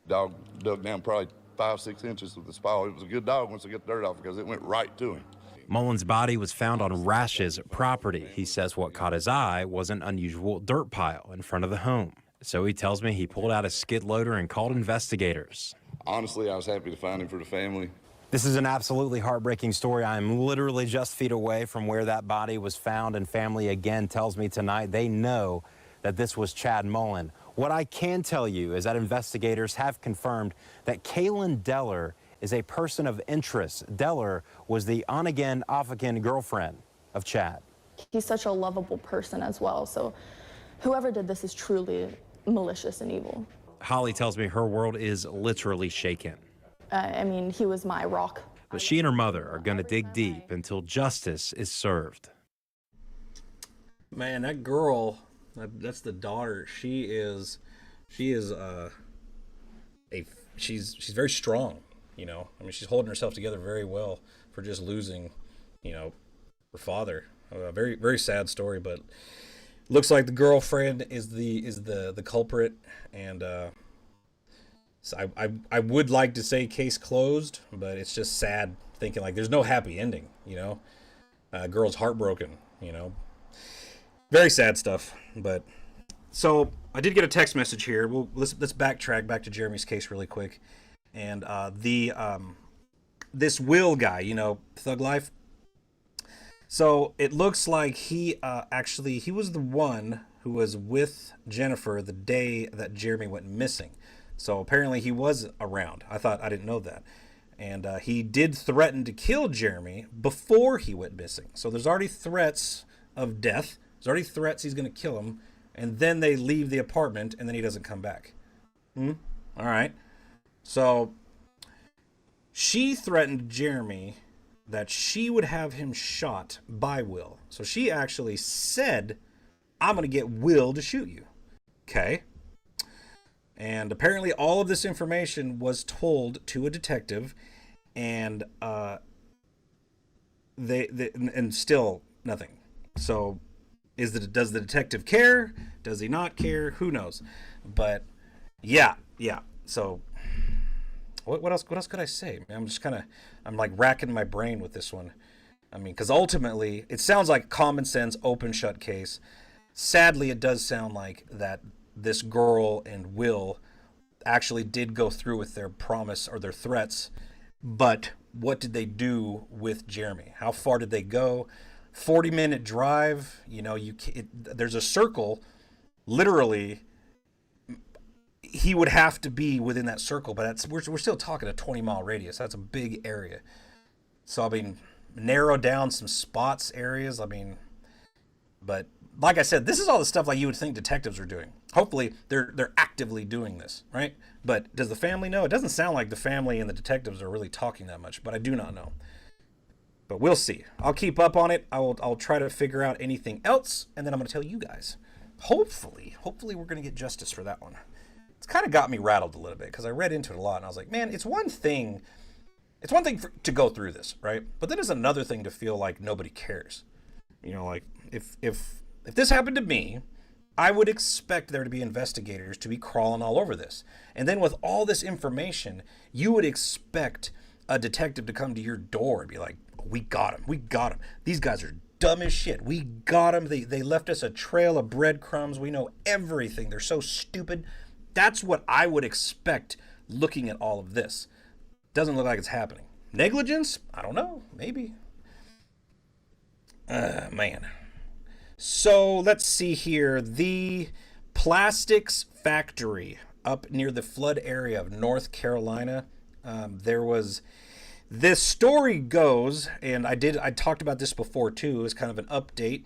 Dog dug down probably 5-6 inches with the spile. It was a good dog once I got the dirt off because it went right to him. Mullen's body was found on Rash's property. He says what caught his eye was an unusual dirt pile in front of the home. So he tells me he pulled out a skid loader and called investigators. Honestly, I was happy to find him for the family. This is an absolutely heartbreaking story. I am literally just feet away from where that body was found, and family again tells me tonight they know that this was Chad Mullen. What I can tell you is that investigators have confirmed that Kaylin Deller is a person of interest. Deller was the on-again, off-again girlfriend of Chad. He's such a lovable person as well, so whoever did this is truly malicious and evil. Holly tells me her world is literally shaken. I mean, he was my rock. But she and her mother are going to dig deep until justice is served. Man, that girl, that's the daughter. She's very strong, you know. I mean, she's holding herself together very well for just losing, her father. Very, very sad story, but looks like the girlfriend is the culprit, and so I would like to say case closed, but it's just sad thinking like there's no happy ending, girl's heartbroken, very sad stuff. But so I did get a text message here. Let's backtrack back to Jeremy's case really quick, and this Will guy, Thug Life. So it looks like he was the one who was with Jennifer the day that Jeremy went missing. So apparently he was around. I didn't know that. And he did threaten to kill Jeremy before he went missing. So there's already threats of death. There's already threats he's going to kill him. And then they leave the apartment and then he doesn't come back. All right. So she threatened Jeremy that she would have him shot by Will. So she actually said, I'm going to get Will to shoot you. Okay. And apparently all of this information was told to a detective, and and still nothing. So does the detective care? Does he not care? Who knows? But yeah. So what else could I say? I'm like racking my brain with this one. I mean, because ultimately it sounds like common sense, open shut case. Sadly, it does sound like that this girl and Will actually did go through with their promise or their threats. But what did they do with Jeremy? How far did they go? 40-minute drive. There's a circle. Literally, he would have to be within that circle, but we're still talking a 20-mile radius. That's a big area. So, I mean, narrow down some spots, areas. I mean, but like I said, this is all the stuff like you would think detectives are doing. Hopefully, they're actively doing this, right? But does the family know? It doesn't sound like the family and the detectives are really talking that much, but I do not know. But we'll see. I'll keep up on it. I'll try to figure out anything else, and then I'm going to tell you guys. Hopefully we're going to get justice for that one. It's kind of got me rattled a little bit because I read into it a lot, and I was like, man, it's one thing to go through this, right? But then it's another thing to feel like nobody cares. Like if this happened to me, I would expect there to be investigators to be crawling all over this. And then with all this information, you would expect a detective to come to your door and be like, we got him. These guys are dumb as shit. We got them. They left us a trail of breadcrumbs. We know everything. They're so stupid. That's what I would expect looking at all of this. Doesn't look like it's happening. Negligence? I don't know. Maybe. Man. So let's see here. The plastics factory up near the flood area of North Carolina. There was, this story goes, and I talked about this before too, as kind of an update,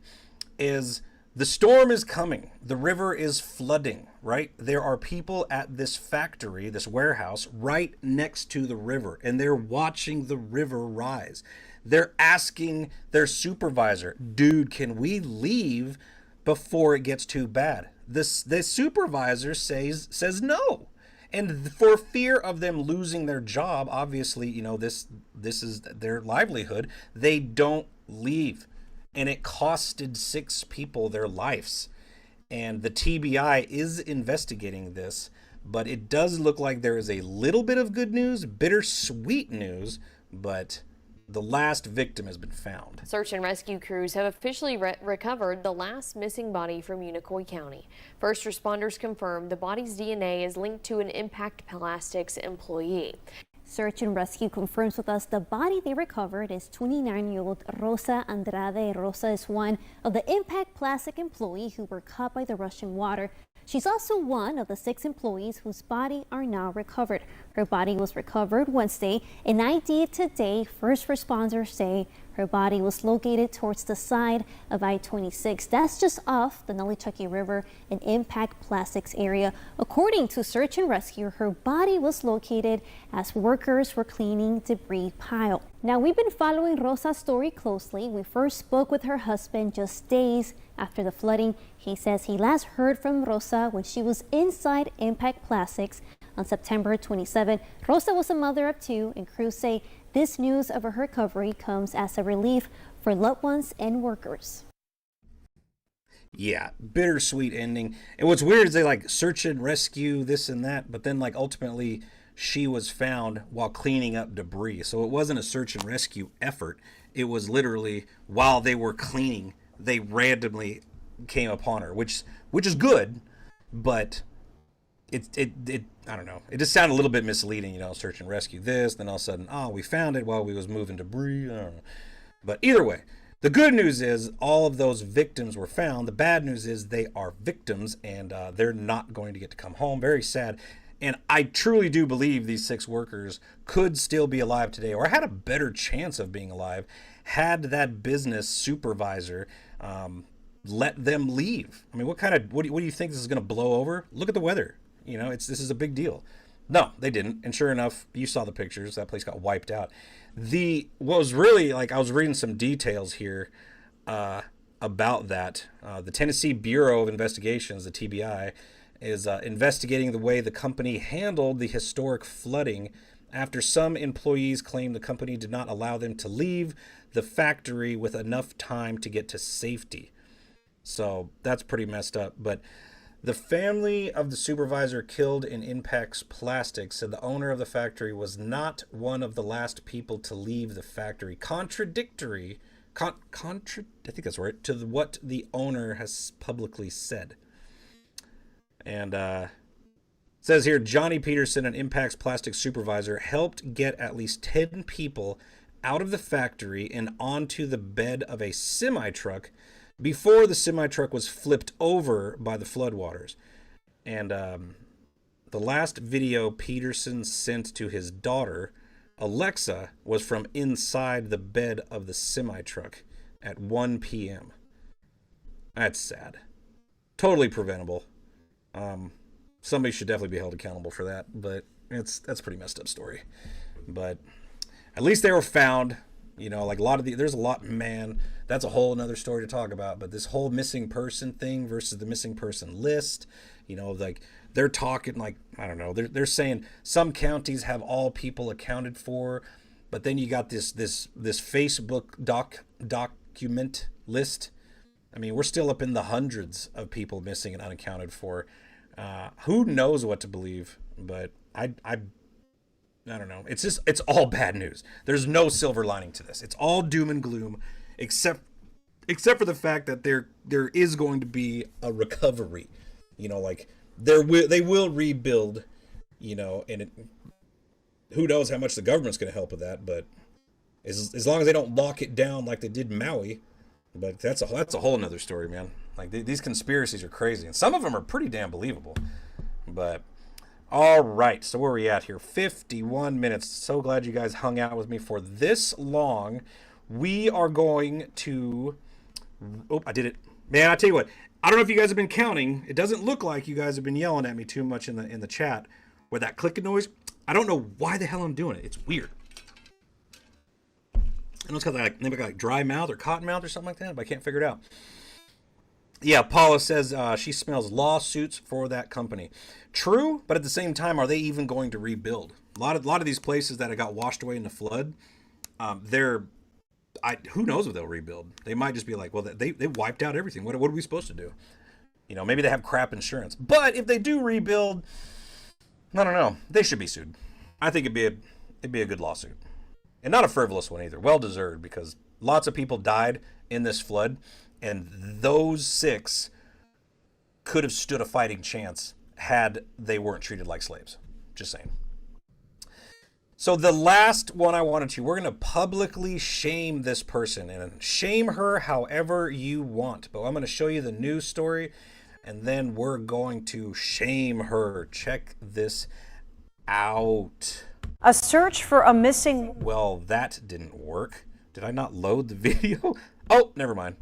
is the storm is coming. The river is flooding, right? There are people at this factory, this warehouse, right next to the river, and they're watching the river rise. They're asking their supervisor, dude, can we leave before it gets too bad? The supervisor says no. And for fear of them losing their job, obviously, you know, this is their livelihood, they don't leave. And it costed 6 people their lives. And the TBI is investigating this, but it does look like there is a little bit of good news, bittersweet news, but the last victim has been found. Search and rescue crews have officially recovered the last missing body from Unicoi County. First responders confirmed the body's DNA is linked to an Impact Plastics employee. Search and rescue confirms with us the body they recovered is 29-year-old Rosa Andrade. Rosa is one of the Impact Plastic employees who were caught by the rushing water. She's also one of the 6 employees whose body are now recovered. Her body was recovered Wednesday and ID'd today. First responders say her body was located towards the side of I-26. That's just off the Nolichucky River in Impact Plastics area. According to Search and Rescue, her body was located as workers were cleaning debris pile. Now, we've been following Rosa's story closely. We first spoke with her husband just days after the flooding. He says he last heard from Rosa when she was inside Impact Plastics on September 27. Rosa was a mother of 2, and crews say this news of her recovery comes as a relief for loved ones and workers. Yeah, bittersweet ending. And what's weird is they like search and rescue this and that, but then like ultimately she was found while cleaning up debris. So it wasn't a search and rescue effort. It was literally while they were cleaning, they randomly came upon her, which is good, but it I don't know. It just sounded a little bit misleading, you know, search and rescue this, then all of a sudden, oh, we found it while we was moving debris. I don't know. But either way, the good news is all of those victims were found. The bad news is they are victims and they're not going to get to come home. Very sad. And I truly do believe these 6 workers could still be alive today, or had a better chance of being alive had that business supervisor let them leave. I mean, what do you think this is going to blow over? Look at the weather. You know, this is a big deal. No, they didn't. And sure enough, you saw the pictures. That place got wiped out. What was really like, I was reading some details here about that. The Tennessee Bureau of Investigations, the TBI, is investigating the way the company handled the historic flooding after some employees claimed the company did not allow them to leave the factory with enough time to get to safety. So that's pretty messed up. But the family of the supervisor killed in Impact Plastics said the owner of the factory was not one of the last people to leave the factory. Contradictory, I think that's right, to what the owner has publicly said. And says here, Johnny Peterson, an Impact Plastics supervisor, helped get at least 10 people out of the factory and onto the bed of a semi-truck before the semi-truck was flipped over by the floodwaters. And the last video Peterson sent to his daughter, Alexa, was from inside the bed of the semi-truck at 1 p.m. That's sad. Totally preventable. Somebody should definitely be held accountable for that, but that's a pretty messed up story. But at least they were found. You know, like there's a lot, man, that's a whole another story to talk about. But this whole missing person thing versus the missing person list, you know, like they're talking like, I don't know, they're saying some counties have all people accounted for, but then you got this Facebook document list. I mean, we're still up in the hundreds of people missing and unaccounted for. Who knows what to believe, but I don't know. It's all bad news. There's no silver lining to this. It's all doom and gloom, except except for the fact that there is going to be a recovery. Like they will rebuild. And who knows how much the government's going to help with that, but as long as they don't lock it down like they did Maui. But that's a whole nother story, man. Like these conspiracies are crazy, and some of them are pretty damn believable. But all right, so where are we at here? 51 minutes. So glad you guys hung out with me for this long. We are going to. Oh, I did it, man. I tell you what. I don't know if you guys have been counting. It doesn't look like you guys have been yelling at me too much in the chat with that clicking noise. I don't know why the hell I'm doing it. It's weird. I know it's got maybe like dry mouth or cotton mouth or something like that, but I can't figure it out. Yeah, Paula says she smells lawsuits for that company. True, but at the same time, are they even going to rebuild? A lot of these places that got washed away in the flood, who knows if they'll rebuild? They might just be like, well, they wiped out everything. What are we supposed to do? Maybe they have crap insurance. But if they do rebuild, I don't know. They should be sued. I think it'd be a good lawsuit. And not a frivolous one either. Well deserved, because lots of people died in this flood, and those 6 could have stood a fighting chance had they weren't treated like slaves. Just saying. So the last one I wanted to, we're going to publicly shame this person, and shame her however you want. But I'm going to show you the news story, and then we're going to shame her. Check this out. A search for a missing... Well, that didn't work. Did I not load the video? Oh, never mind.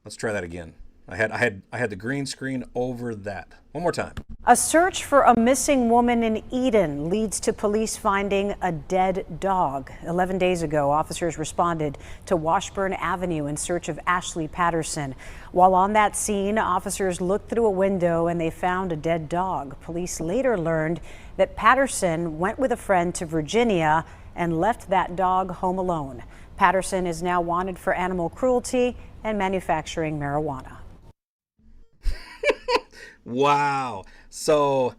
Let's try that again. I had the green screen over that. One more time. A search for a missing woman in Eden leads to police finding a dead dog. 11 days ago, officers responded to Washburn Avenue in search of Ashley Patterson. While on that scene, officers looked through a window and they found a dead dog. Police later learned that Patterson went with a friend to Virginia and left that dog home alone. Patterson is now wanted for animal cruelty and manufacturing marijuana. Wow. So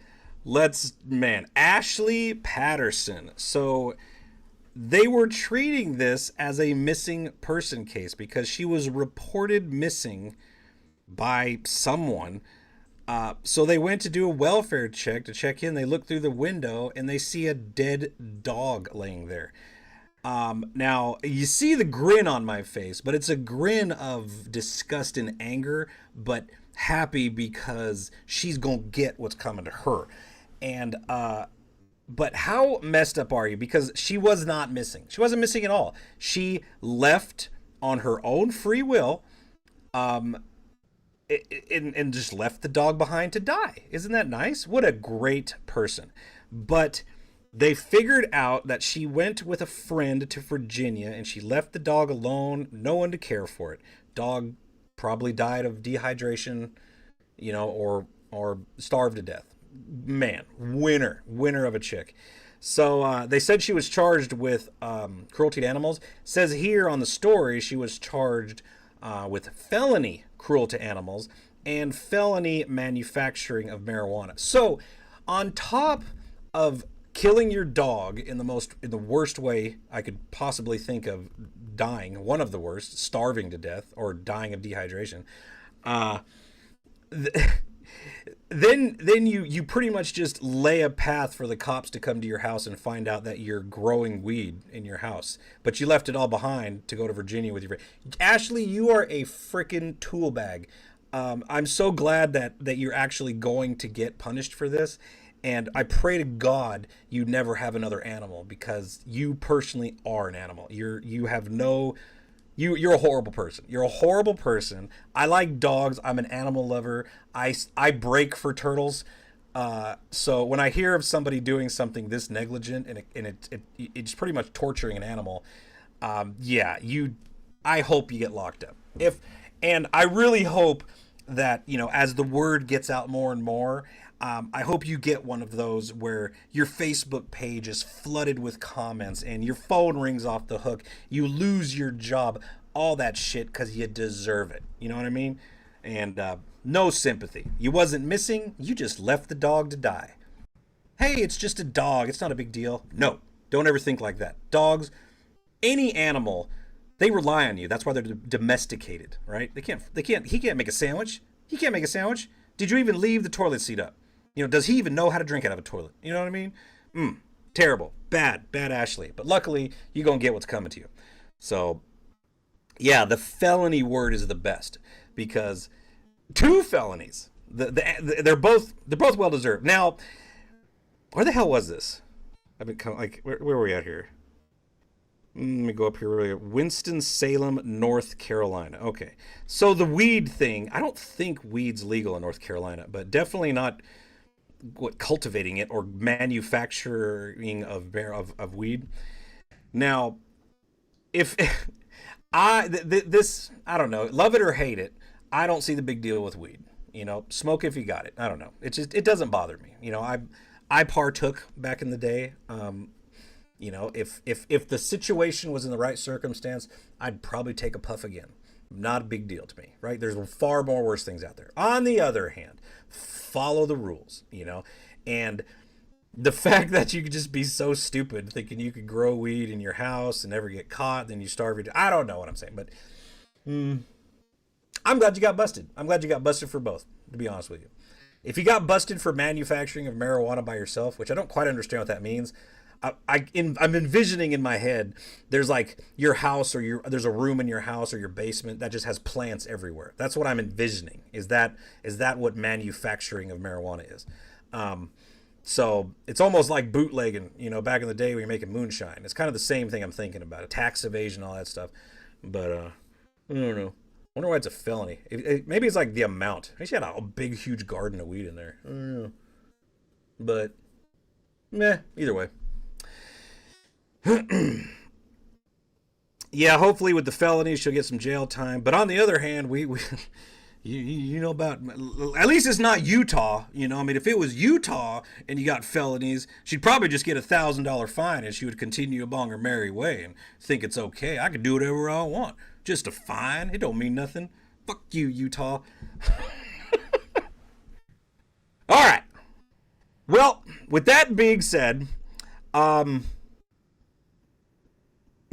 Ashley Patterson. So they were treating this as a missing person case because she was reported missing by someone. So they went to do a welfare check to check in. They look through the window and they see a dead dog laying there. Now you see the grin on my face, but it's a grin of disgust and anger, but happy because she's gonna get what's coming to her. And but how messed up are you? Because she was not missing. She wasn't missing at all. She left on her own free will, and just left the dog behind to die. Isn't that nice? What a great person. But they figured out that she went with a friend to Virginia and she left the dog alone, no one to care for it. Dog probably died of dehydration, or starved to death. Man, winner of a chick. So they said she was charged with cruelty to animals. Says here on the story she was charged with felony cruelty to animals and felony manufacturing of marijuana. So on top of killing your dog in the worst way I could possibly think of, dying, one of the worst, starving to death or dying of dehydration, then you pretty much just lay a path for the cops to come to your house and find out that you're growing weed in your house, but you left it all behind to go to Virginia with your friend. Ashley, you are a freaking tool bag. I'm so glad that you're actually going to get punished for this. And I pray to God you never have another animal, because you personally are an animal. You're a horrible person. You're a horrible person. I like dogs. I'm an animal lover. I break for turtles. So when I hear of somebody doing something this negligent and it's pretty much torturing an animal, I hope you get locked up. And I really hope that, as the word gets out more and more, I hope you get one of those where your Facebook page is flooded with comments and your phone rings off the hook. You lose your job, all that shit, because you deserve it. You know what I mean? And no sympathy. You wasn't missing. You just left the dog to die. Hey, it's just a dog. It's not a big deal. No, don't ever think like that. Dogs, any animal They rely on you. That's why they're domesticated, right? He can't make a sandwich. He can't make a sandwich. Did you even leave the toilet seat up? Does he even know how to drink out of a toilet? You know what I mean? Terrible. Bad Ashley. But luckily, you're going to get what's coming to you. So, yeah, the felony word is the best because 2 felonies. They're both well deserved. Now, where the hell was this? I've been where were we at here? Let me go up here really. Winston-Salem, North Carolina. Okay, so the weed thing. I don't think weed's legal in North Carolina, but definitely not cultivating it or manufacturing of weed. Now, if I don't know, love it or hate it, I don't see the big deal with weed. Smoke if you got it. I don't know. It doesn't bother me. I partook back in the day. If the situation was in the right circumstance, I'd probably take a puff again. Not a big deal to me, right? There's far more worse things out there. On the other hand, follow the rules, and the fact that you could just be so stupid thinking you could grow weed in your house and never get caught, then you starve. I don't know what I'm saying, but I'm glad you got busted. I'm glad you got busted for both, to be honest with you. If you got busted for manufacturing of marijuana by yourself, which I don't quite understand what that means, I'm envisioning in my head there's like your house or there's a room in your house or your basement that just has plants everywhere. That's what I'm envisioning. Is that what manufacturing of marijuana is? So it's almost like bootlegging, back in the day when you're making moonshine. It's kind of the same thing I'm thinking about, tax evasion, all that stuff. But I don't know. I wonder why it's a felony. Maybe it's like the amount. I she had a big, huge garden of weed in there. I don't know. But, either way. Yeah, hopefully with the felony she'll get some jail time. But on the other hand, we you know about, at least it's not Utah. If it was Utah and you got felonies, she'd probably just get $1,000 fine and she would continue along her merry way and think it's okay. I could do whatever I want. Just a fine. It don't mean nothing. Fuck you, Utah. All right. Well, with that being said,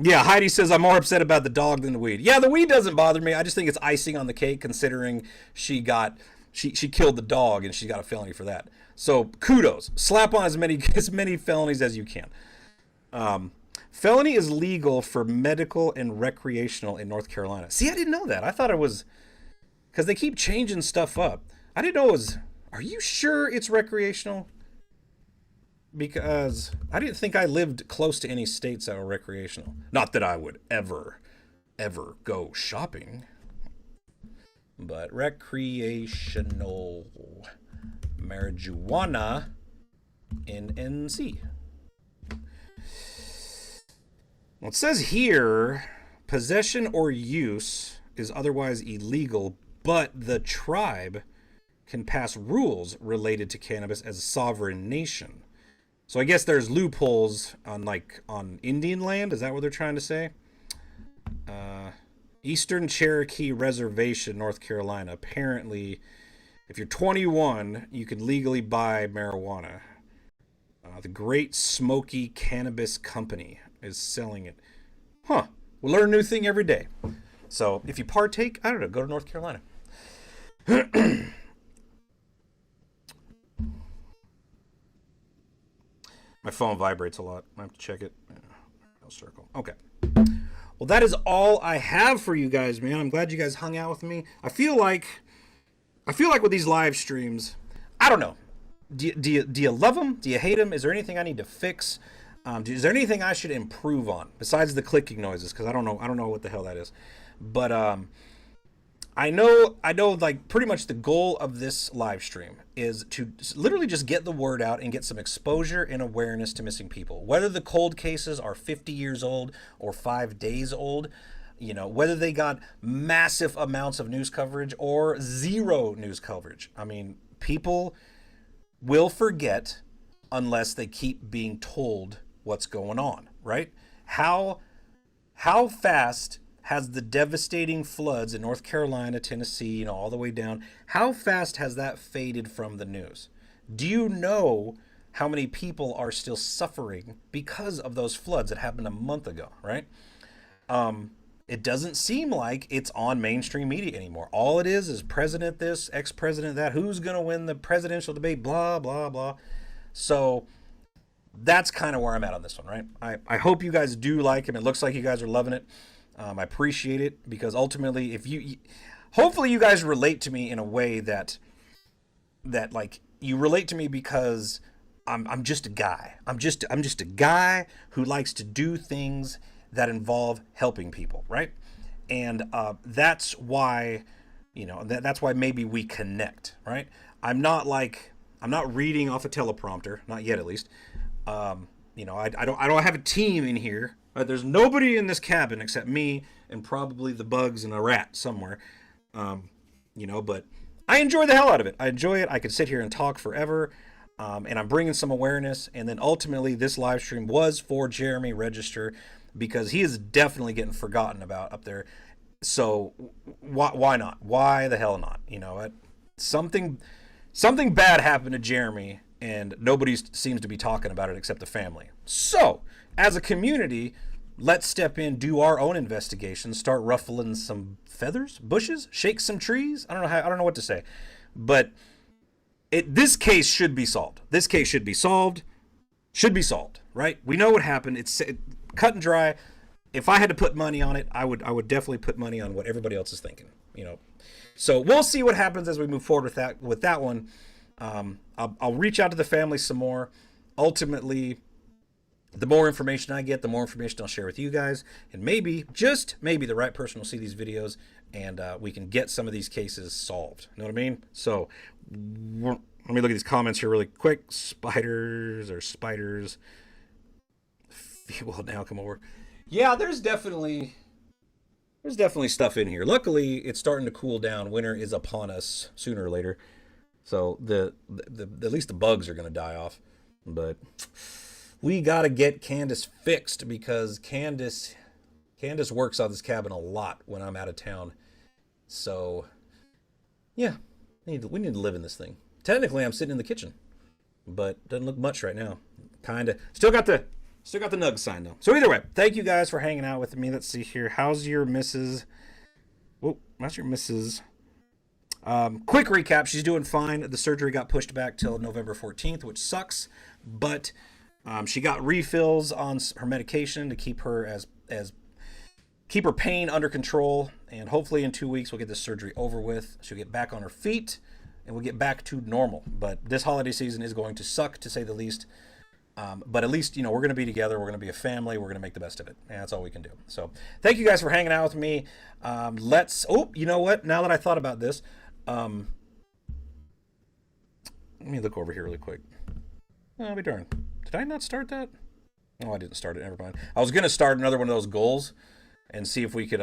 yeah, Heidi says, I'm more upset about the dog than the weed. Yeah, the weed doesn't bother me. I just think it's icing on the cake considering she killed the dog and she got a felony for that. So kudos. Slap on as many felonies as you can. Felony is legal for medical and recreational in North Carolina. See, I didn't know that. I thought it was because they keep changing stuff up. I didn't know it was. Are you sure it's recreational? Because I didn't think I lived close to any states that were recreational. Not that I would ever go shopping. But recreational marijuana in NC. Well, it says here, possession or use is otherwise illegal, but the tribe can pass rules related to cannabis as a sovereign nation. So I guess there's loopholes on Indian land. Is that what they're trying to say? Eastern Cherokee Reservation, North Carolina. Apparently, if you're 21, you can legally buy marijuana. The Great Smoky Cannabis Company is selling it. Huh. We'll learn a new thing every day. So if you partake, I don't know, go to North Carolina. My phone vibrates a lot. I have to check it. Circle. Okay. Well, that is all I have for you guys, man. I'm glad you guys hung out with me. I feel like with these live streams, I don't know. Do you love them? Do you hate them? Is there anything I need to fix? Is there anything I should improve on besides the clicking noises? Because I don't know what the hell that is. But I know like pretty much the goal of this live stream is to literally just get the word out and get some exposure and awareness to missing people. Whether the cold cases are 50 years old or 5 days old, whether they got massive amounts of news coverage or zero news coverage. I mean, people will forget unless they keep being told what's going on, right? How fast has the devastating floods in North Carolina, Tennessee, all the way down, how fast has that faded from the news? Do you know how many people are still suffering because of those floods that happened a month ago, right? it doesn't seem like it's on mainstream media anymore. All it is president this, ex-president that, who's going to win the presidential debate, blah, blah, blah. So that's kind of where I'm at on this one, right? I hope you guys do like him. It looks like you guys are loving it. I appreciate it, because ultimately, hopefully you guys relate to me in a way that like you relate to me, because I'm just a guy. I'm just a guy who likes to do things that involve helping people, right? And that's why, that's why maybe we connect, right? I'm not reading off a teleprompter, not yet at least. I don't have a team in here. Right? There's nobody in this cabin except me and probably the bugs and a rat somewhere. But I enjoy the hell out of it. I enjoy it. I could sit here and talk forever. And I'm bringing some awareness. And then ultimately, this live stream was for Jeremy Register, because he is definitely getting forgotten about up there. So why not? Why the hell not? Something bad happened to Jeremy, and nobody seems to be talking about it except the family. So as a community, let's step in, do our own investigation, start ruffling some feathers, bushes, shake some trees. I don't know what to say, but this case should be solved. This case should be solved. Should be solved, right? We know what happened. It's cut and dry. If I had to put money on it, I would definitely put money on what everybody else is thinking. So we'll see what happens as we move forward with that one. I'll reach out to the family some more. Ultimately, the more information I get, the more information I'll share with you guys, and maybe, just maybe, the right person will see these videos, and we can get some of these cases solved. You know what I mean? So let me look at these comments here really quick. Spiders. Will now come over. Yeah, there's definitely stuff in here. Luckily, it's starting to cool down. Winter is upon us sooner or later. So at least the bugs are going to die off. But we got to get Candace fixed, because Candace works on this cabin a lot when I'm out of town. So yeah, we need to live in this thing. Technically, I'm sitting in the kitchen, but doesn't look much right now. Kinda. Still got the nug sign though. So either way, thank you guys for hanging out with me. Let's see here. How's your missus? Oh, that's your missus. Quick recap. She's doing fine. The surgery got pushed back till November 14th, which sucks. But she got refills on her medication to keep her keep her pain under control. And hopefully in 2 weeks we'll get this surgery over with. She'll get back on her feet and we'll get back to normal. But this holiday season is going to suck, to say the least. But at least, we're going to be together. We're going to be a family. We're going to make the best of it. And that's all we can do. So thank you guys for hanging out with me. You know what? Now that I thought about this, let me look over here really quick. I'll be darned. Did I not start that? No, I didn't start it. Never mind. I was going to start another one of those goals and see if we could,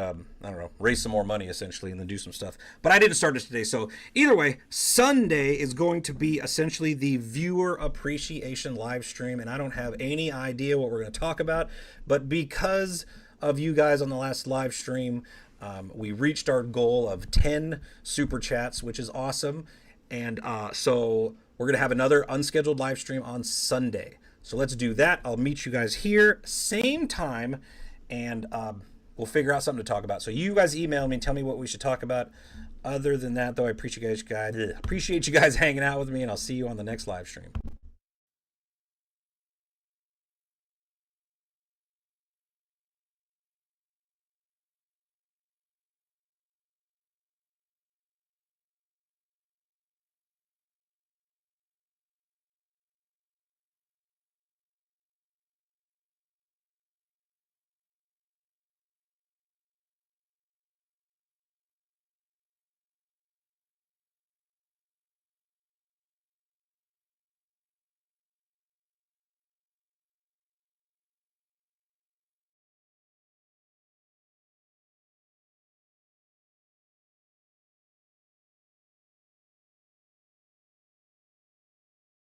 raise some more money, essentially, and then do some stuff. But I didn't start it today. So either way, Sunday is going to be essentially the viewer appreciation live stream. And I don't have any idea what we're going to talk about. But because of you guys on the last live stream, we reached our goal of 10 super chats, which is awesome. And so we're going to have another unscheduled live stream on Sunday. So let's do that. I'll meet you guys here, same time, and we'll figure out something to talk about. So you guys email me and tell me what we should talk about. Other than that, though, I appreciate you guys hanging out with me, and I'll see you on the next live stream.